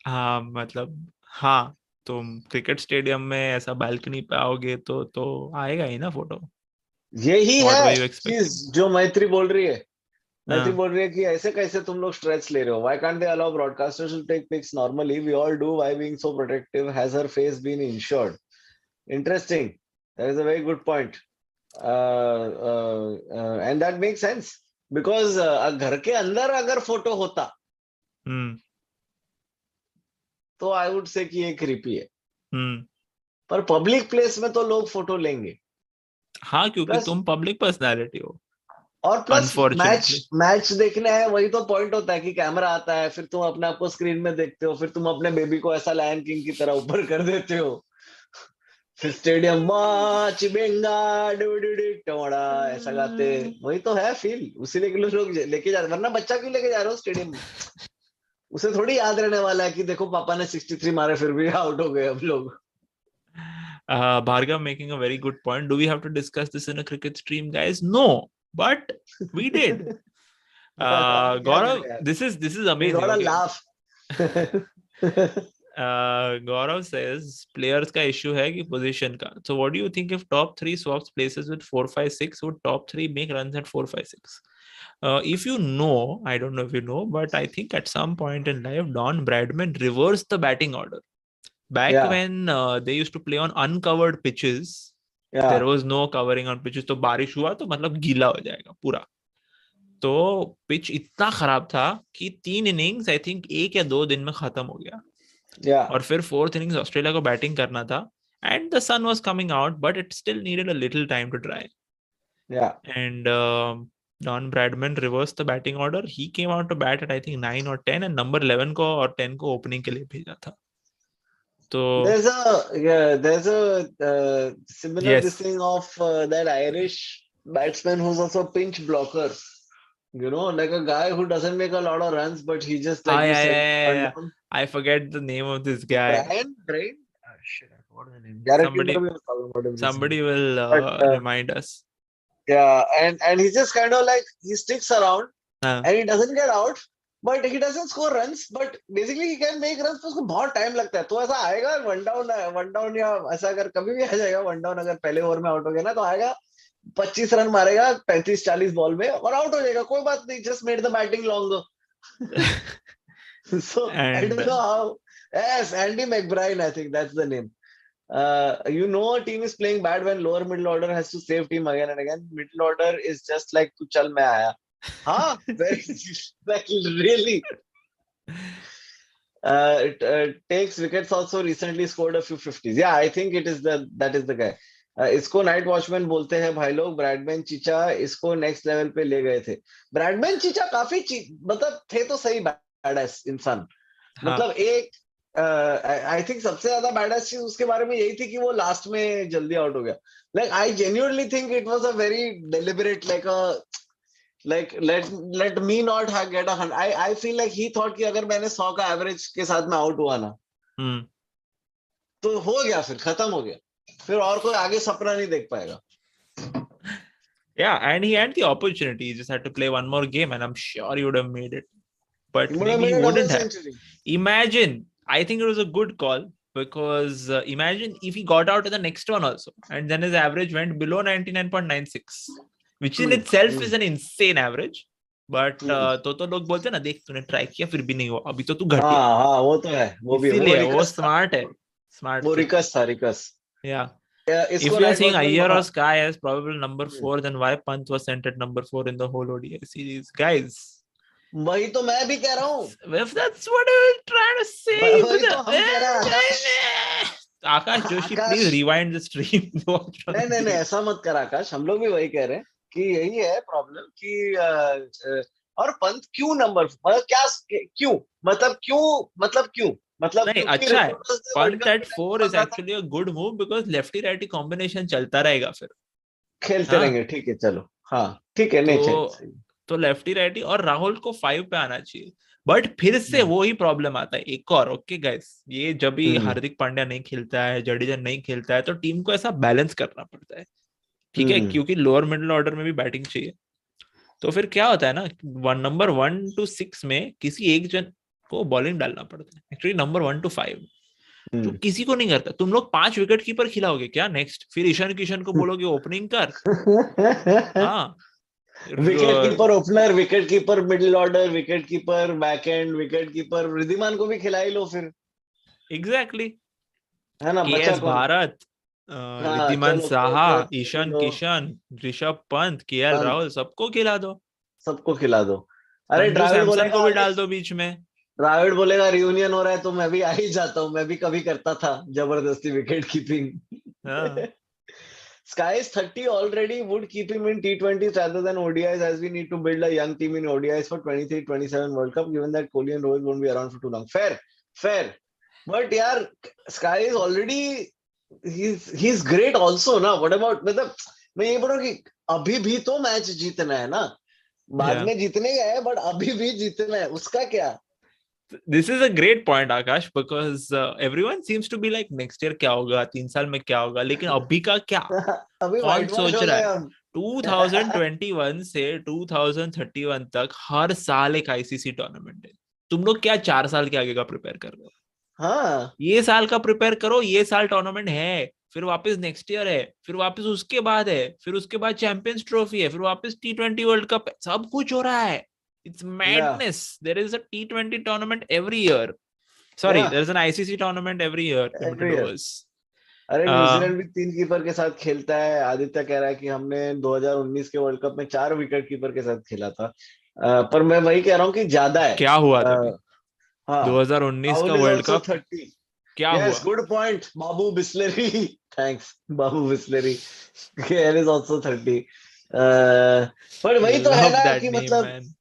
हाँ मतलब हाँ, तुम क्रिकेट स्टेडियम में ऐसा बालकनी पे आओगे तो आएगा ही ना फोटो. यही व्हाट वर है यू चीज एक्सपेक्टिंग? जो मैत्री बोल रही है. मैत्री हाँ. बोल रही है कि ऐसे कैसे तुम लोग स्ट्रेस ले रहे हो. Why can't they allow broadcasters to take pics normally? We all do. Why being so protective? Has her face been insured? Interesting. That is a very good point. And that makes sense because घर के अंदर अगर photo होता हम्म. तो I would say कि ये creepy है. हम्म. पर पब्लिक प्लेस में तो लोग फोटो लेंगे. हाँ, क्योंकि प्लस तुम पब्लिक पर्सनालिटी हो. और प्लस मैच अनफॉर्चुनेटली. मैच देखने है वही तो पॉइंट होता है कि कैमरा आता है फिर तुम अपने आप को स्क्रीन में देखते हो फिर तुम अपने बेबी को ऐसा लायन किंग की तरह ऊपर कर देते हो. फिर स्टेडियम माच बेंगा टोड़ा ऐसा गाते. वही तो है फील. उसी लिए लोग लेके जा रहे वरना बच्चा क्यों लेके जा रहे हो स्टेडियम में. उसे थोड़ी याद रहने वाला है कि देखो पापा ने 63 मारे फिर भी आउट हो गए अब लोग. Bhargav making a very good point. Do we have to discuss this in a cricket stream, guys? No, but we did. अब क्या Gaurav, करें यार. this is We amazing. gotta Okay. laugh. Gaurav says players का issue है कि position का. So what do you think if top three swaps places with 4-5-6, would top three make runs at 4-5-6? If you know, I don't know if you know, but I think at some point in life, Don Bradman reversed the batting order. Back Yeah, when they used to play on uncovered pitches, there yeah, was no covering on pitches. तो बारिश हुआ तो मतलब गीला हो जाएगा पूरा. तो पिच इतना खराब था कि 3 इनिंग्स आई थिंक 1 या 2 दिन में खत्म हो गया. yeah, और फिर 4th इनिंग्स ऑस्ट्रेलिया को बैटिंग करना था. And the sun was coming out but it still needed a little time to dry. yeah, and Don Bradman reversed the batting order. He came out to bat at I think 9 or 10 and number 11 को और 10 को opening के लिए भेजा था. तो there's a similar this yes. thing of that Irish batsman who's also a pinch blocker. You know, like a guy who doesn't make a lot of runs, but he just like Ah, you yeah, said, yeah, yeah, run yeah. down. I forget the name of this guy. Brian? Ah, shit, I forgot the name. Guarantee Somebody, we were talking about him recently. somebody will But remind us. yeah, and he's just kind of like he sticks around हाँ. and he doesn't get out, but he doesn't score runs. But basically he can make runs. तो उसको बहुत time लगता है. तो ऐसा आएगा one down या ऐसा अगर कभी भी आ जाएगा वन डाउन अगर पहले ओवर में आउट हो गया ना तो आएगा 25 रन मारेगा 35-40 बॉल में और आउट हो जाएगा. कोई बात नहीं. Just made the batting longer. So I don't And know how. Yes, Andy McBride, I think that's the name. You know a team is playing bad when lower middle order has to save team again and again. Middle order is just like tu chal main aaya. Huh? Like really. It takes wickets also recently scored a few 50s. Yeah, I think that is the guy. इसको night watchman बोलते हैं भाई लोग. Bradman चीचा इसको next level पे ले गए थे. ब्रैडमैन चीचा काफी मतलब थे तो सही बैडएस इंसान. हाँ. मतलब एक आई थिंक सबसे ज्यादा बैडएस चीज उसके बारे में यही थी कि वो लास्ट में जल्दी आउट हो गया. Like I genuinely think it was a very deliberate like let me not get 100. I feel like he thought कि अगर मैंने 100 का एवरेज के साथ में आउट हुआ ना Hmm. तो हो गया फिर खत्म हो गया. फिर और कोई आगे सपना नहीं देख पाएगा. Yeah, and he had the opportunity. He just had to play one more game, and I'm sure he would have made it. But He would have maybe made he a double wouldn't have. century. Imagine. I think it was a good call because imagine if he got out in the next one also, and then his average went below 99.96, which in itself is an insane average. But तो लोग बोलते हैं ना, देख तूने try किया फिर भी नहीं हुआ, अभी तो तू घटिया. हाँ वो तो है. वो भी वो इसीलिए वो रिकस था. स्मार्ट है. स्मार्ट वो किड. रिकस था रिकस. Yeah. If इसको we are night seeing watchman. Iyer or Sky as probable number 4, then why Pant was sent at number 4 in the whole ODI series, guys? वही तो मैं भी कह रहा हूँ. If that's what I was trying to say, वही तो हम कह रहे हैं आकाश. Akash Joshi, please Akash rewind the stream. Watch from नहीं the ऐसा मत कर आकाश. हम लोग भी वही कह रहे हैं कि यही है प्रॉब्लम कि और पंत क्यों नंबर, मतलब क्या, क्यों, मतलब नहीं, क्योंकि अच्छा है, रिपोर्टर्स ने वर्ल्ड पंत कप एट के टाइम 4 इज बोला था actually a good move because lefty righty combination चलता रहेगा फिर। खेलते हाँ, रहेंगे, ठीक है चलो, हाँ ठीक है, नहीं चाहिए तो सही। लेफ्टी राइटी और राहुल को 5 पे आना चाहिए। बट फिर से हम्म वो ही प्रॉब्लम आता है एक और, ओके गाइस, ये जब भी हम्म हार्दिक पांड्या नहीं खेलता है, जडेजा नहीं खेलता है, तो टीम को ऐसा बैलेंस करना पड़ता है, ठीक है, हम्म क्योंकि लोअर मिडिल ऑर्डर में भी बैटिंग चाहिए। तो फिर क्या होता है ना, नंबर 1 to 6 में किसी एक जन को बॉलिंग डालना पड़ता है, एक्चुअली नंबर 1 to 5 जो हम्म। किसी को नहीं करता। तुम लोग 5 विकेट कीपर खिलाओगे क्या नेक्स्ट, फिर ईशान किशन को बोलोगे ओपनिंग कर। हाँ, wicket keeper opener, wicket keeper middle order, wicket keeper back end, wicket keeper Riddhiman को भी खिला ही लो फिर, एग्जैक्टली, है ना, के बचा एस कौन। भारत, हाँ रिद्धिमान चलो साहा, केएस को ईशान लो, किशन, ऋषभ पंत, केएल पंत, राहुल, सबको खिला दो। सबको खिला दो। अरे संजू द्राविड सैमसन को बोलेगा, भी अरे डाल दो बीच में। द्राविड बोलेगा रियूनियन हो रहा है तो मैं भी आ ही जाता हूँ, मैं भी कभी करता था जबरदस्ती विकेट कीपिंग। हाँ, Sky is 30 already, would keep him in T20s rather than ODIs, as we need to build a young team in ODIs for 23-27 World Cup, given that Kohli and Rohit won't be around for too long. Fair, fair. But यार, Sky is already, he's great also ना. What about, मतलब मैं ये बोल रहा हूँ कि अभी भी तो मैच जीतना है ना, बाद या में जीतने गए हैं, बट अभी भी जीतना है, उसका क्या। This is a great point Akash, because everyone seems to be like next year क्या होगा, 3 साल में क्या होगा, लेकिन अभी का क्या, अभी कौन व्हाइट वॉश सोच हो रहा गए है। हम। 2021 से 2031 तक हर साल एक आईसीसी टूर्नामेंट है। तुम लोग क्या 4 साल के आगे का प्रिपेयर कर रहे हो, हाँ ये साल का प्रिपेयर करो, ये साल टूर्नामेंट है, फिर वापस नेक्स्ट ईयर है, फिर वापस उसके बाद है, फिर उसके बाद चैंपियंस ट्रॉफी है, फिर वापस T20 वर्ल्ड कप है, सब कुछ हो रहा है। इट्स या madness, there is a T20 tournament every year, या sorry there is an ICC tournament every year, limited every, overs. अरे न्यूजीलैंड भी 3 कीपर के साथ खेलता है। आदित्य कह रहा है कि हमने 2019 के वर्ल्ड कप में 4 विकेट कीपर के साथ खेला था। पर मैं वही कह रहा हूँ कि ज्यादा है। क्या हुआ तभी अ, हाँ, 2019 का Rahul is world also cup 30। क्या यस, हुआ। Good point Babu Bisleri. Thanks Babu Bisleri. KL is also 30। पर वही तो है लव ना दैट कि नेम मतलब मैन।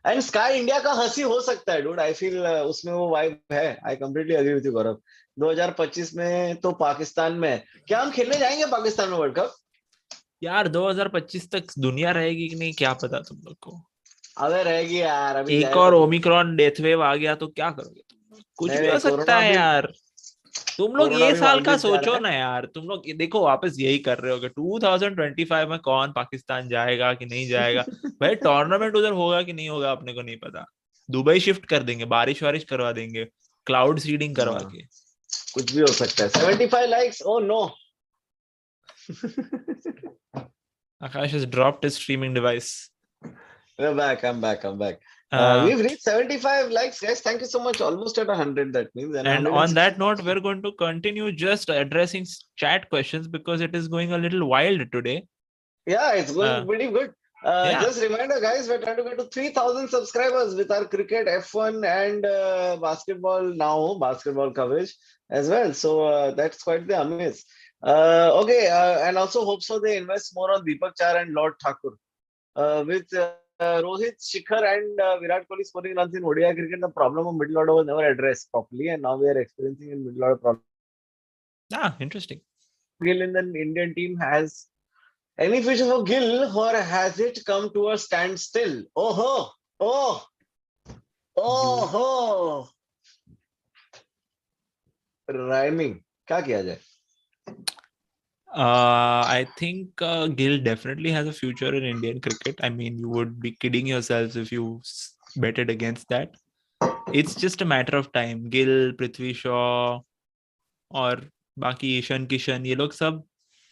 एंड स्काई इंडिया का हंसी हो सकता है डूड, आई फील उसमें वो वाइब है। I completely agree with you Gaurav. 2025 में तो पाकिस्तान में है। क्या हम खेलने जाएंगे पाकिस्तान में वर्ल्ड कप? यार 2025 तक दुनिया रहेगी कि नहीं क्या पता तुम लोग को। अबे रहेगी यार, अभी एक जाएगा और तो। ओमिक्रॉन डेथ वेव आ गया तो क्या करोगे तुम लोग, कुछ नहीं भी नहीं, हो सकता है यार। तुम लोग कोरोना ये भी साल का मालदीव जा सोचो रहा है। ना यार, तुम लोग देखो वापस यही कर रहे हो कि 2025 में कौन पाकिस्तान जाएगा कि नहीं जाएगा। भाई टूर्नामेंट उधर होगा कि नहीं होगा अपने को नहीं पता। दुबई शिफ्ट कर देंगे, बारिश वारिश करवा देंगे, क्लाउड सीडिंग करवा हाँ, के। कुछ भी हो सकता है। 75 likes, oh no. Akash has dropped his streaming device. We're back. I'm back. I'm back. Uh, We've reached 75 likes, guys. Thank you so much. Almost at 100. That means, and and on that note, 160. we're going to continue just addressing chat questions because it is going a little wild today. Yeah, it's Uh, going pretty good. yeah, Just reminder, guys, we're trying to get to 3,000 subscribers with our cricket, F1, and basketball coverage as well. So that's quite the amaze. Okay, and also hope so they invest more on Deepak Char and Lord Thakur. With Rohit, Shikhar, and Virat Kohli scoring runs in ODI cricket, the problem of middle order was never addressed properly, and now we are experiencing a middle order problem. interesting. Gill in the Indian team has any future for Gill, or has it come to a standstill? Oh ho! Oh! Oh You, ho! Rhyming. क्या किया जाए? I think Gill definitely has a future in Indian cricket. I mean, you would be kidding yourselves if you betted against that. It's just a matter of time. Gill, Prithvi Shaw, और बाकी ईशान किशन, ये लोग सब,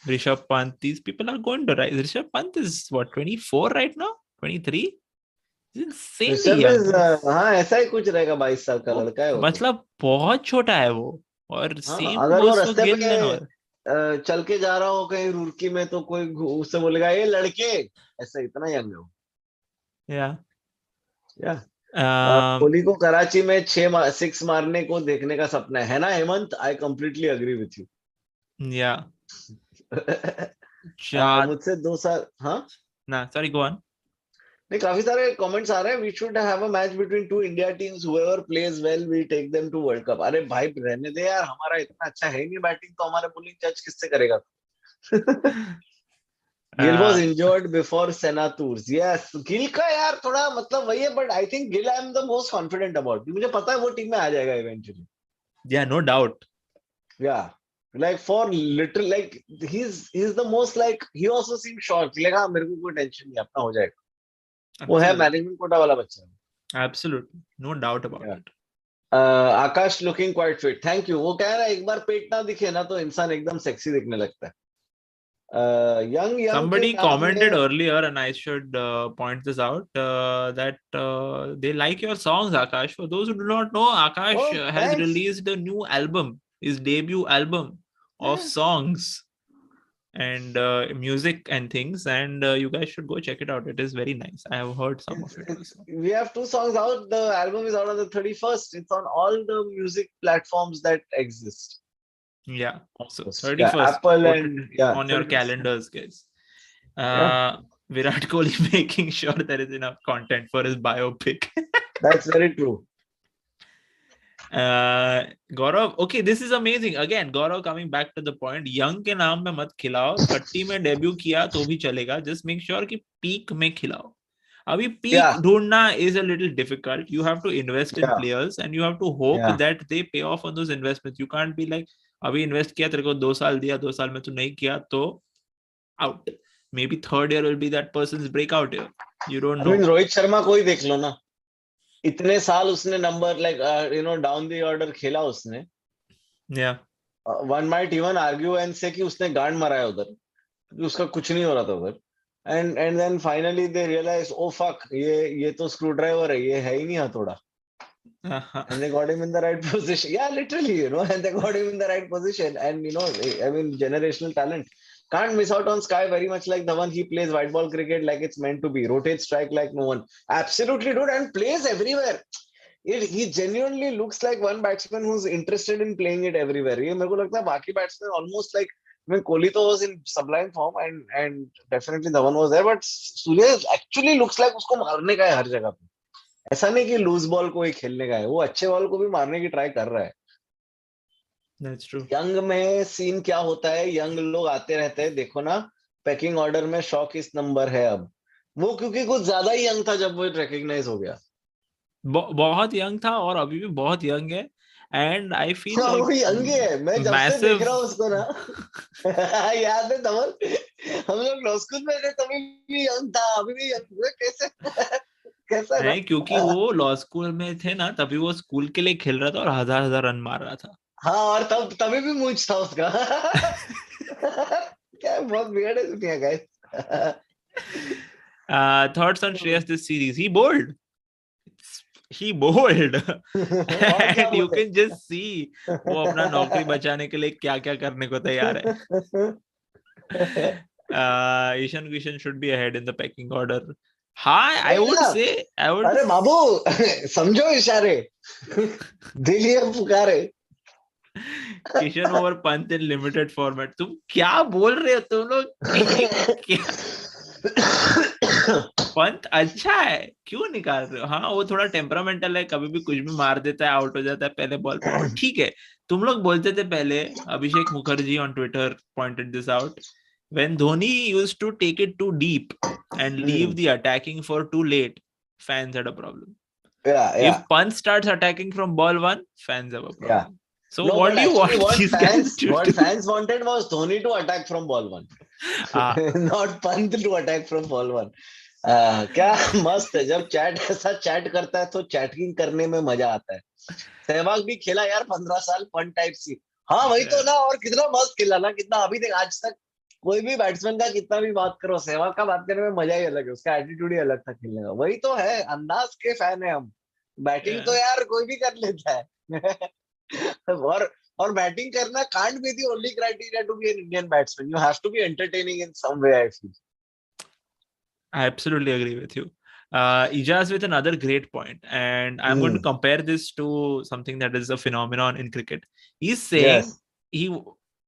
Rishabh Pant, these people are going to rise. Rishabh Pant is what, 24 right now, 23? He's insanely Rishabh young. Is, हाँ ऐसा ही कुछ रहेगा, 22 साल का वो लड़का है वो तो। मतलब बहुत छोटा है वो, और हाँ, सेम अगर वो गोस फॉर रास्ते गिल एंड पे ऑल। चल के जा रहा हो कहीं रुड़की में तो कोई उससे बोलेगा ये लड़के, ऐसा इतना यंग है वो। या या कोहली को कराची में 6 मारने को देखने का सपना है ना Hemant? I completely agree with you. या चार मुझसे 2 साल, हाँ ना, सॉरी, गो ऑन। नहीं, काफी सारे कमेंट्स आ रहे हैं, we should have a match between two India teams, whoever plays well we take them to World Cup. अरे भाई रहने दे यार, हमारा इतना अच्छा है नहीं बैटिंग, तो हमारे बॉलिंग जज किससे करेगा? Gill was Uh, injured before SENA tours, yes. Gill का यार थोड़ा मतलब वही है, but I think Gill I am the most confident about, मुझे पता है वो टीम में आ जाएगा इवेंचुअली। yeah, no doubt. या like for little like he is the most like, he also seem sure, like हाँ मेरे को कोई टेंशन नहीं, अपना हो जाएगा। वो है Absolutely. मैनेजमेंट कोटा वाला बच्चा। Absolutely. No doubt about या it. Akash looking quite fit, thank you. वो कह रहा है एक बार पेट ना दिखे ना तो इंसान एकदम सेक्सी दिखने लगता है। यंग यंग के Somebody नाम commented में, earlier, and I should point this out, that they like your songs, Akash. For those who do not know, oh Akash has thanks. released a new album, his debut album of songs and music and things, and you guys should go check it out. It is very nice. I have heard some of it also. We have 2 songs out. The album is out on the 31st. It's on all the music platforms that exist. Yeah. So Yeah, 31st, Apple put it and yeah, on your 31st. calendars, guys. Yeah, Virat Kohli making sure there is enough content for his biopic. that's very true. Gaurav, okay, this is amazing. Again, Gaurav, coming back to the point, young के नाम में मत खिलाओ, 30 में debut किया तो भी चलेगा. Just make sure कि peak में खिलाओ. अभी peak Yeah, ढूंढना is a little difficult. You have to invest in yeah, players and you have to hope yeah. that they pay off on those investments. You can't be like, अभी invest किया, तेरे को 2 साल दिया, 2 साल में तू नहीं किया तो out. Maybe third year will be that person's breakout year. You don't I mean, know. Rohit Sharma को ही देख लो ना, इतने साल उसने number like down the order खेला उसने। Yeah. One might even argue and से कि उसने गांड मारा है उधर, उसका कुछ नहीं हो रहा था उधर। And then finally they realize, oh fuck, ये तो स्क्रू ड्राइवर है, ये है ही नहीं हथौड़ा। Uh-huh. And they got him in the right position. Yeah, literally, and they got him in the right position. And I mean, generational talent. Can't miss out on Sky, very much like the one he plays white ball cricket like it's meant to be. Rotate, strike like no one. Absolutely, dude, and plays everywhere. He genuinely looks like one batsman who's interested in playing it everywhere. ये मेरे को लगता है बाकी batsmen almost like, I mean, Kohli तो was in sublime form and definitely Dhawan was there, but Surya actually looks like उसको मारने का है हर जगह पे। ऐसा नहीं कि लूज बॉल को ही खेलने का है, वो अच्छे बॉल को भी मारने की ट्राई कर रहा है। That's true. यंग में सीन क्या होता है, यंग लोग आते रहते हैं, देखो ना पैकिंग ऑर्डर में शॉक इस नंबर है अब। वो क्योंकि कुछ ज्यादा ही यंग था जब वो रिकॉग्नाइज हो गया। बहुत यंग था और अभी भी बहुत यंग है. एंड आई फील हाँ, लाइक वो यंग ही है, मैं जब से देख मैसिव. रहा हूँ उसको ना। याद है धवल, हम लोग लॉ स्कूल में थे तभी भी यंग था, अभी भी यंग। कैसे कैसा है ना। नहीं, क्योंकि वो लॉ स्कूल में थे ना, तभी वो स्कूल के लिए खेल रहा था और हजार हजार रन मार रहा था. हाँ, और तभी भी मूंछ था उसका। क्या बहुत वियर्ड है दुनिया guys. Thoughts on Shreyas this series? He bowled. He bowled. और क्या And you बोले। can just see वो अपना नौकरी बचाने के लिए क्या क्या करने को तैयार है. Ishan Kishan should be ahead in the pecking order. Hi, I would say, अरे बाबू, समझो इशारे, दिल ये पुकारे। Kishan over Pant in limited format. तुम क्या बोल रहे हो तुम लोग? पंत अच्छा है, क्यों निकाल रहे हो? हाँ, वो थोड़ा टेम्परामेंटल है, कभी भी कुछ भी मार देता है, आउट हो जाता है पहले बॉल पे, बट ठीक है. तुम लोग बोलते थे पहले, Abhishek Mukherjee on Twitter pointed this out, when Dhoni used to take it too deep and leave the attacking for too late, fans had a problem. If Pant starts attacking from ball 1, fans have a problem. So No, what do you want these guys to what do? fans wanted was Dhoni to attack from ball 1. Not Pant to attack from ball 1. क्या मस्त है जब chat ऐसा chat करता है, तो chatting करने में मजा आता है। सहवाग भी खेला यार 15 साल पंत टाइप सी। हाँ वही तो ना, और कितना मस्त खेला ना, कितना अभी तक आज तक कोई भी बैट्समैन का कितना भी बात करो, सहवाग का बात करने में मजा ही अलग है, उसका एटीट्यूड ही अलग था खेलने का। वही तो है, अंदाज के फैन है हम। बैटिंग तो यार कोई भी कर लेता है। और बैटिंग करना can't be the only criteria to be an Indian batsman, you have to be entertaining in some way, I feel. I absolutely agree with you. Ijaz with another great point, and I'm going to compare this to something that is a phenomenon in cricket. He's saying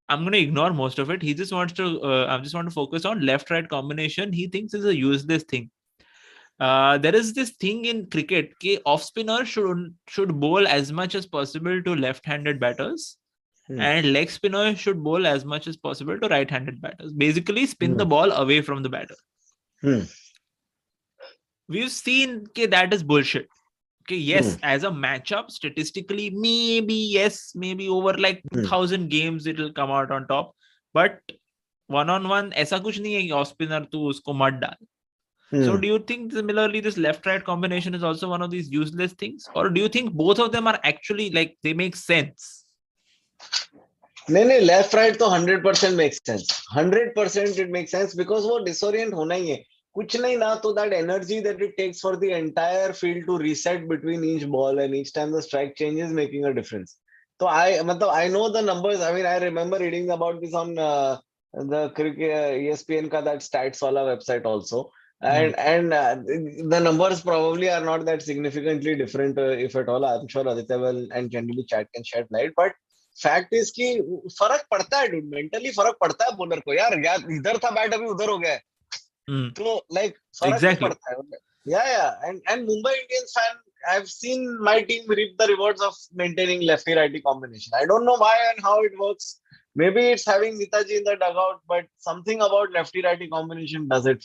I'm going to ignore most of it. He just wants to I just want to focus on left-right combination. He thinks is a useless thing. There is this thing in cricket कि off spinner should bowl as much as possible to left-handed batters, and leg spinner should bowl as much as possible to right-handed batters. Basically, spin the ball away from the batter. We've seen that is bullshit. Okay, yes, as a matchup, statistically, maybe over like 2000 games it will come out on top. But one-on-one, ऐसा कुछ नहीं है कि off spinner तू उसको मत डाल. So do you think similarly this left-right combination is also one of these useless things? Or do you think both of them are actually like they make sense? नहीं लेफ्ट राइट तो 100% make sense 100% it make sense because वो disorient होना ही है कुछ नहीं ना तो that energy that it takes for the entire field to reset between each ball and each time the strike changes making a difference तो I know the numbers I mean I remember reading about this on the cricket ESPN का that stats वाला website also and the numbers probably are not that significantly different if at all. I'm sure Aditya will and generally chat can shed light, but fact is कि फर्क पड़ता है dude, mentally फर्क पड़ता है bowler को यार इधर था बैट अभी उधर हो गया तो like फर्क तो पड़ता है yeah and Mumbai Indians fan I've seen my team reap the rewards of maintaining lefty righty combination. I don't know why and how it works. Maybe it's having Nitaji in the dugout, but something about lefty righty combination does it,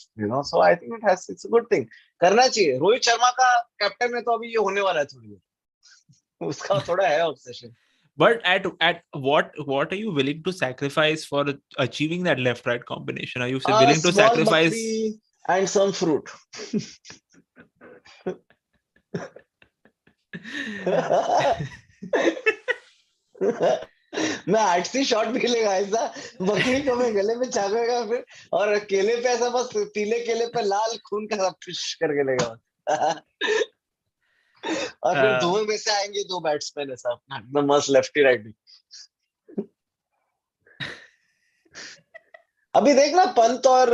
So I think it's a good thing. करना चाहिए. रोहित शर्मा का captain में तो अभी ये होने वाला है थोड़ी उसका थोड़ा है obsession. But at what are you willing to sacrifice for achieving that left-right combination? Are you willing to sacrifice and some fruit? मैं 8 शॉट मिलेगा ऐसा बकरी को मैं गले में छापेगा फिर और केले पे ऐसा बस पीले केले पे लाल खून का सब फिश करके लेगा और फिर दो में से आएंगे 2 बैट्समैन ऐसा अपना मस्त लेफ्टी राइटी अभी देखना पंत और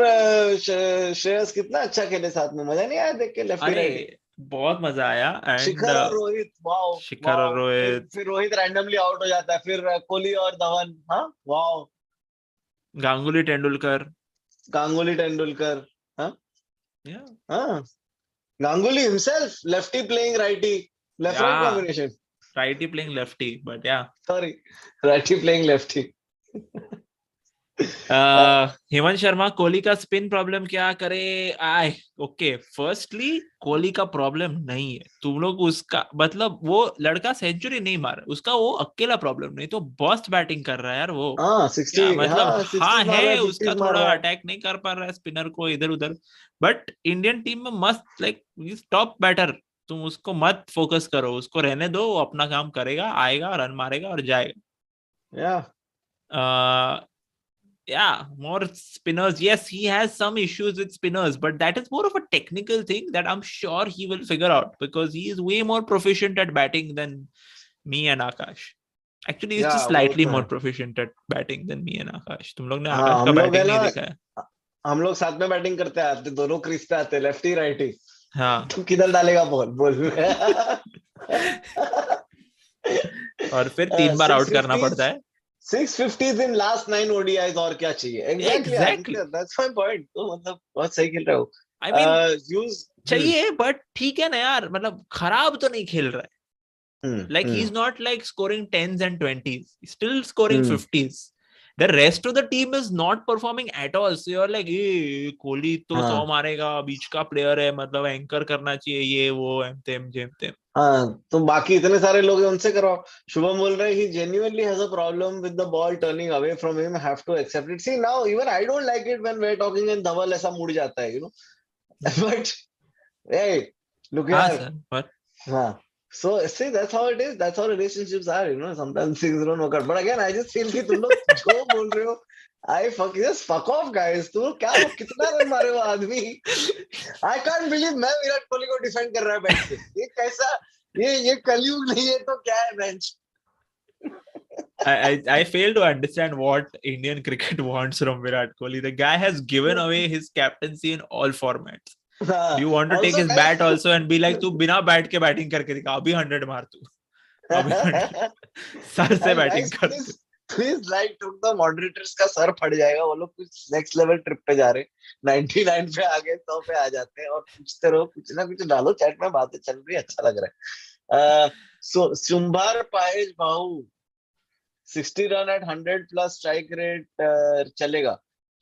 श्रेयस कितना अच्छा खेले साथ में मजा नहीं आया देख के लेफ्टी राइटी बहुत मजा आया शिखर और रोहित वाओ शिखर और रोहित फिर रोहित रैंडमली आउट हो जाता है फिर कोहली और धवन हाँ वाओ गांगुली तेंदुलकर हाँ हाँ Ganguly himself lefty playing righty left right combination righty playing lefty but yeah sorry righty playing lefty Hemant Sharma Kohli का स्पिन प्रॉब्लम क्या करे ओके फर्स्टली कोहली का प्रॉब्लम नहीं है तुम लोग उसका मतलब वो लड़का सेंचुरी नहीं मारा उसका वो अकेला प्रॉब्लम नहीं तो बस्ट बैटिंग कर रहा है यार वो 60 मतलब है उसका थोड़ा अटैक नहीं कर पा रहा है स्पिनर को इधर उधर बट इंडियन टीम में मस्त लाइक टॉप बैटर तुम उसको मत फोकस करो उसको रहने दो वो अपना काम करेगा आएगा रन मारेगा और जाएगा yeah, more spinners. Yes, he has some issues with spinners, but that is more of a technical thing that I'm sure he will figure out because he is way more proficient at batting than me and Akash. Actually, he's just slightly more proficient at batting than me and Akash. तुम लोग ने आकाश का batting नहीं देखा है? हम लोग साथ में बैटिंग करते हैं दोनों क्रीज पे आते लेफ्टी राइटी हाँ तू किधर डालेगा बॉल और फिर 3 बार आउट करना पड़ता है 650s in last 9 ODIs और क्या चाहिए exactly that's my point तो मतलब बहुत सही खेल रहे हो I mean चाहिए but ठीक है ना यार मतलब खराब तो नहीं खेल रहा है like he's not like scoring 10s and 20s he's still scoring 50s the rest of the team is not performing at all so you're like Kohli तो 100 मारेगा बीच का प्लेयर है मतलब एंकर करना चाहिए ये वो एमतेम हाँ तो बाकी इतने सारे लोग हैं उनसे कराओ शुभम बोल रहे he genuinely has a problem with the ball turning away from him have to accept it see now even I don't like it when we're talking and Dhaval ऐसा मुड़ जाता है but hey look here हाँ so see that's how it is that's how relationships are sometimes things don't work out but again I just feel कि तुम लोग जो बोल रहे हो just fuck off guys तुम क्या कितना रन मारे हो आदमी I can't believe मैं विराट कोहली को डिफेंड कर रहा है बेंच पे ये कैसा ये कलयुग नहीं है तो क्या है bench I fail to understand what Indian cricket wants from Virat Kohli. The guy has given away his captaincy in all formats. Do you want to take his bat also and be like, तू बिना bat के batting करके दिखा अभी 100 मार तू अभी 100 sir से बैटिंग कर please like took the moderators का सर फट जाएगा, वो लोग कुछ नेक्स्ट लेवल ट्रिप पे जा रहे, 99 पे आ गए, 100 पे आ जाते हैं और पूछते रहो, कुछ ना कुछ डालो चैट में, बातें चल रही है, अच्छा लग रहा है। सुंभार पाएज भाऊ 60 run at 100 plus strike rate चलेगा,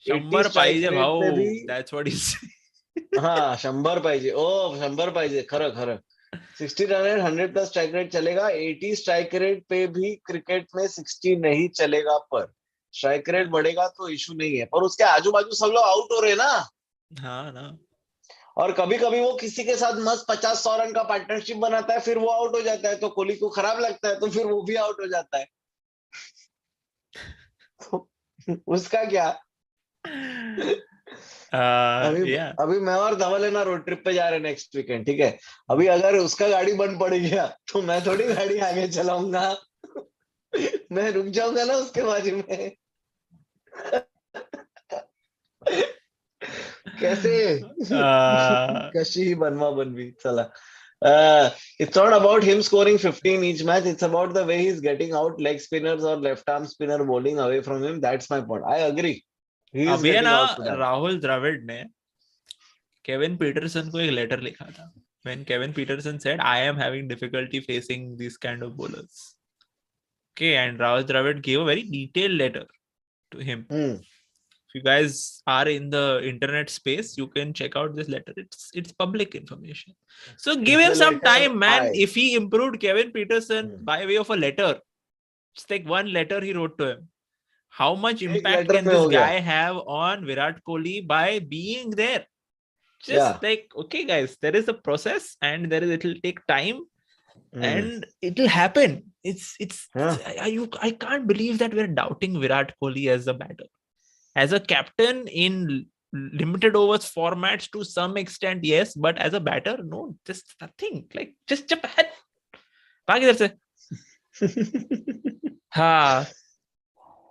80 100 स्ट्राइक पाहिजे रेट पे भाऊ, भी. That's what is. हाँ 100 पाहिजे, ओ 100 पाहिजे, खरं खरं. 60 run at 100 plus strike rate चलेगा, 80 स्ट्राइक रेट पे भी क्रिकेट में 60 नहीं चलेगा, पर स्ट्राइक रेट बढ़ेगा तो इशू नहीं है, पर उसके आजू बाजू सब लोग आउट हो रहे हैं ना. हाँ ना. और कभी कभी वो किसी के साथ मस्त 50-100 रन का पार्टनरशिप बनाता है, फिर वो आउट हो जाता है, तो कोहली को खराब लगता है, तो फिर वो भी आउट हो जाता है. तो उसका क्या. अभी या अभी मैं और धवल है ना, रोड ट्रिप पे जा रहे हैं नेक्स्ट वीकेंड, ठीक है. अभी अगर उसका गाड़ी बंद पड़ गया तो मैं थोड़ी गाड़ी आगे चलाऊंगा. मैं रुक जाऊंगा ना उसके बाजू में. कैसे. कशी बनवा बनवी चला. It's not about him scoring 15 each match. It's about the way he's getting out leg spinners or left arm spinner bowling away from him. That's my point. I agree. He is अभी है getting ना, out to that. Rahul Dravid ने Kevin Pietersen को एक letter लिखा था. When Kevin Peterson said, I am having difficulty facing these kind of bowlers. Okay, and Rahul Dravid gave a very detailed letter to him. If you guys are in the internet space, you can check out this letter. It's public information. So give Is him the some letter time, man. I. If he improved Kevin Peterson by way of a letter, just take one letter he wrote to him. How much एक impact letter can में this हो गया. guy have on Virat Kohli by being there? Just Yeah. like, okay, guys, there is a process and it'll take time Hmm. and it'll happen. It's Yeah. I can't believe that we're doubting Virat Kohli as a batter. As a captain in limited overs formats to some extent, yes, but as a batter, no, just nothing. Like just jump ahead. भाग इधर से. हाँ.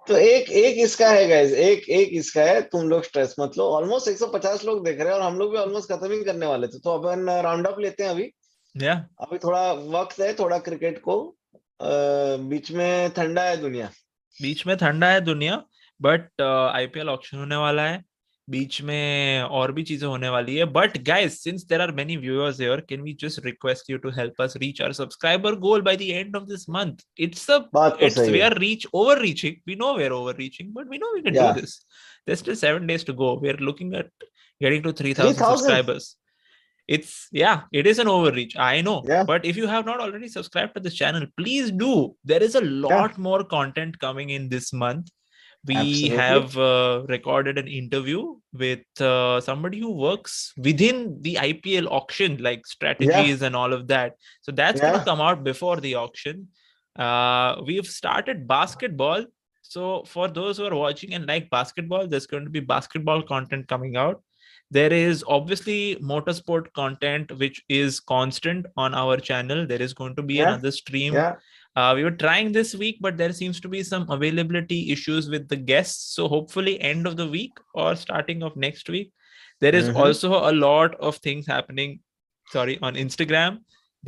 तो एक एक इसका है guys, एक एक इसका है, तुम लोग स्ट्रेस मत लो. ऑलमोस्ट 150 लोग देख रहे हैं और हम लोग भी ऑलमोस्ट खत्म ही करने वाले थे, तो अपन राउंड अप लेते हैं अभी. Yeah. अभी थोड़ा वक्त है, थोड़ा क्रिकेट को. बीच में ठंडा है दुनिया. बीच में ठंडा है दुनिया, बट आईपीएल ऑक्शन होने वाला है, बीच में और भी चीजें होने वाली है. But guys, since there are many viewers here, can we just request you to help us reach our subscriber goal by the end of this month. बात तो It's सही we है. are overreaching. We know we're overreaching, but we know we can do या this. There's still 7 days to go. We're looking at getting to 3,000 3000. subscribers. It is an overreach, I know, या but if you have not already subscribed to this channel, please do. There is a या lot more content coming in this month. We absolutely. have recorded an interview with somebody who works within the IPL auction, like या strategies and all of that. So that's या going to come out before the auction. We've started basketball. So for those who are watching and like basketball, there's going to be basketball content coming out. There is obviously motorsport content which is constant on our channel. There is going to be या another stream. या We were trying this week, but there seems to be some availability issues with the guests. So hopefully end of the week or starting of next week. There is also a lot of things happening, on Instagram.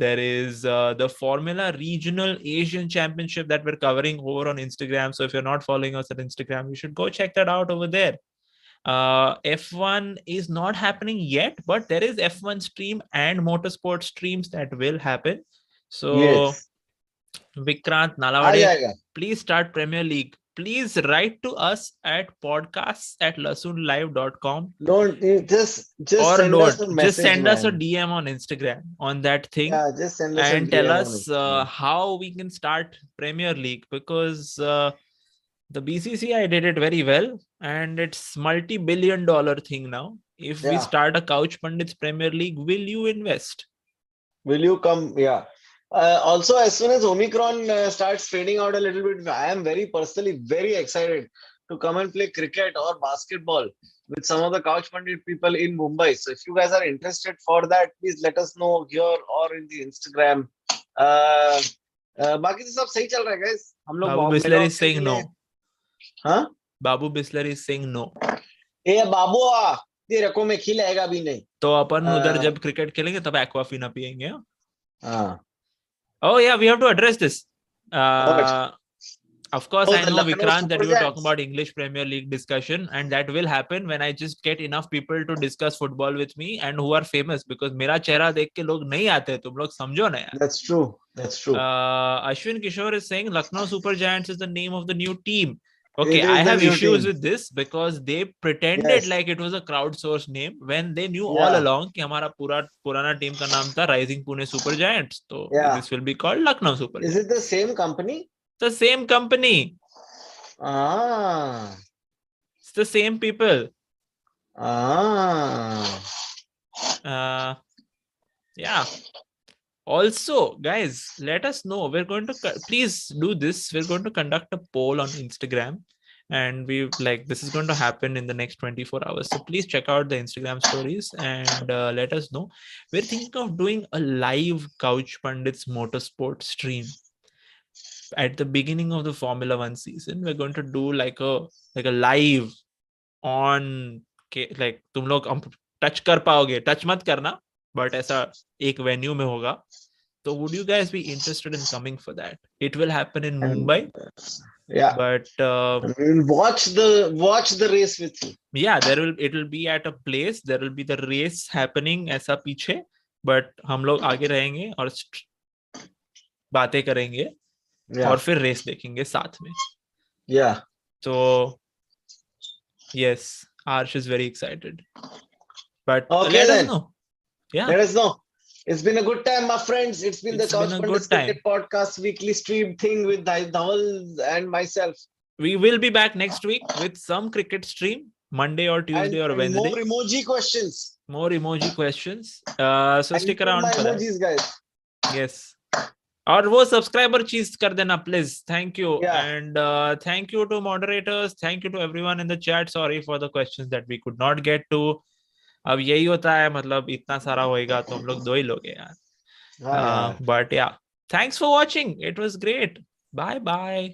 There is the Formula Regional Asian Championship that we're covering over on Instagram. So if you're not following us at Instagram, you should go check that out over there. F1 is not happening yet, but there is F1 stream and motorsport streams that will happen. So yes Vikrant आ Nalawade, जाएगा. please start Premier League. Please write to us at podcasts@lasunlive.com. Don't just Or send us don't, a just message, send us a man. DM on Instagram on that thing Yeah, just send us a and tell DM on us Instagram. how we can start Premier League, because the BCCI did it very well and it's multi-billion-dollar thing now. If we Yeah. start a Couch Pundits Premier League, will you invest? Will you come? Yeah. Also, as soon as Omicron starts fading out a little bit, I am personally very excited to come and play cricket or basketball with some of the Couch Pundit people in Mumbai. So if you guys are interested for that, please let us know here or in the Instagram. बाकी तो सब सही चल रहा है guys. हम लोग Babu mega Bisler is auction saying के no. लिए. हाँ. Babu Bisler is saying no. ए बाबू ये रखो में खिलाएगा भी नहीं. तो अपन उधर जब क्रिकेट खेलेंगे तब एक्वाफिना पियेंगे. हाँ. Oh yeah, we have to address this. Of course, Oh, I the know, Lucknow Vikrant, that Super you were talking Giants. about English Premier League discussion, and that will happen when I just get enough people to discuss football with me and who are famous. Because मेरा चेहरा देख के लोग नहीं आते, तुम लोग समझो ना यार. That's true. That's true. Ashwin Kishore is saying Lucknow Super Giants is the name of the new team. Okay, It I is the have new issues team. with this because they pretended Yes. like it was a crowdsourced name when they knew all Yeah. along कि हमारा पूरा पुराना team का नाम था Rising Pune Super Giants. So Yeah. this will be called Lucknow Super Is it the Giants. same company? The same company. Ah. It's the same people. Ah. Yeah. Also, guys, let us know. We're going to please do this. We're going to conduct a poll on Instagram, and we like this is going to happen in the next 24 hours. So please check out the Instagram stories and let us know. We're thinking of doing a live Couch Pundits motorsport stream at the beginning of the Formula One season. We're going to do like a live on like तुम लोग touch कर पाओगे, touch मत करना, but ऐसा एक venue में होगा. So would you guys be interested in coming for that? It will happen in And Mumbai, yeah, but we'll watch the race with you. yeah, it will be at a place. There will be the race happening ऐसा पीछे, but हम लोग आगे रहेंगे और बातें करेंगे और Yeah. फिर रेस देखेंगे साथ में. Yeah. So yes, Arsh is very excited. But Okay let us then. know. Yeah. Let us know. It's been a good time, my friends. It's been the It's been Couch a Pundits good time. Cricket Podcast weekly stream thing with Dhaval and myself. We will be back next week with some cricket stream, Monday or Tuesday or And more Wednesday. emoji questions. More emoji questions. So stick Include around my for that. emojis, guys. Yes. और वो subscriber चीज कर देना please. Thank you. Yeah. And thank you to moderators. Thank you to everyone in the chat. Sorry for the questions that we could not get to. अब यही होता है, मतलब इतना सारा होएगा तो हम लोग दो ही लोग हैं यार. हाँ यार. But yeah, thanks for watching. It was great. Bye bye.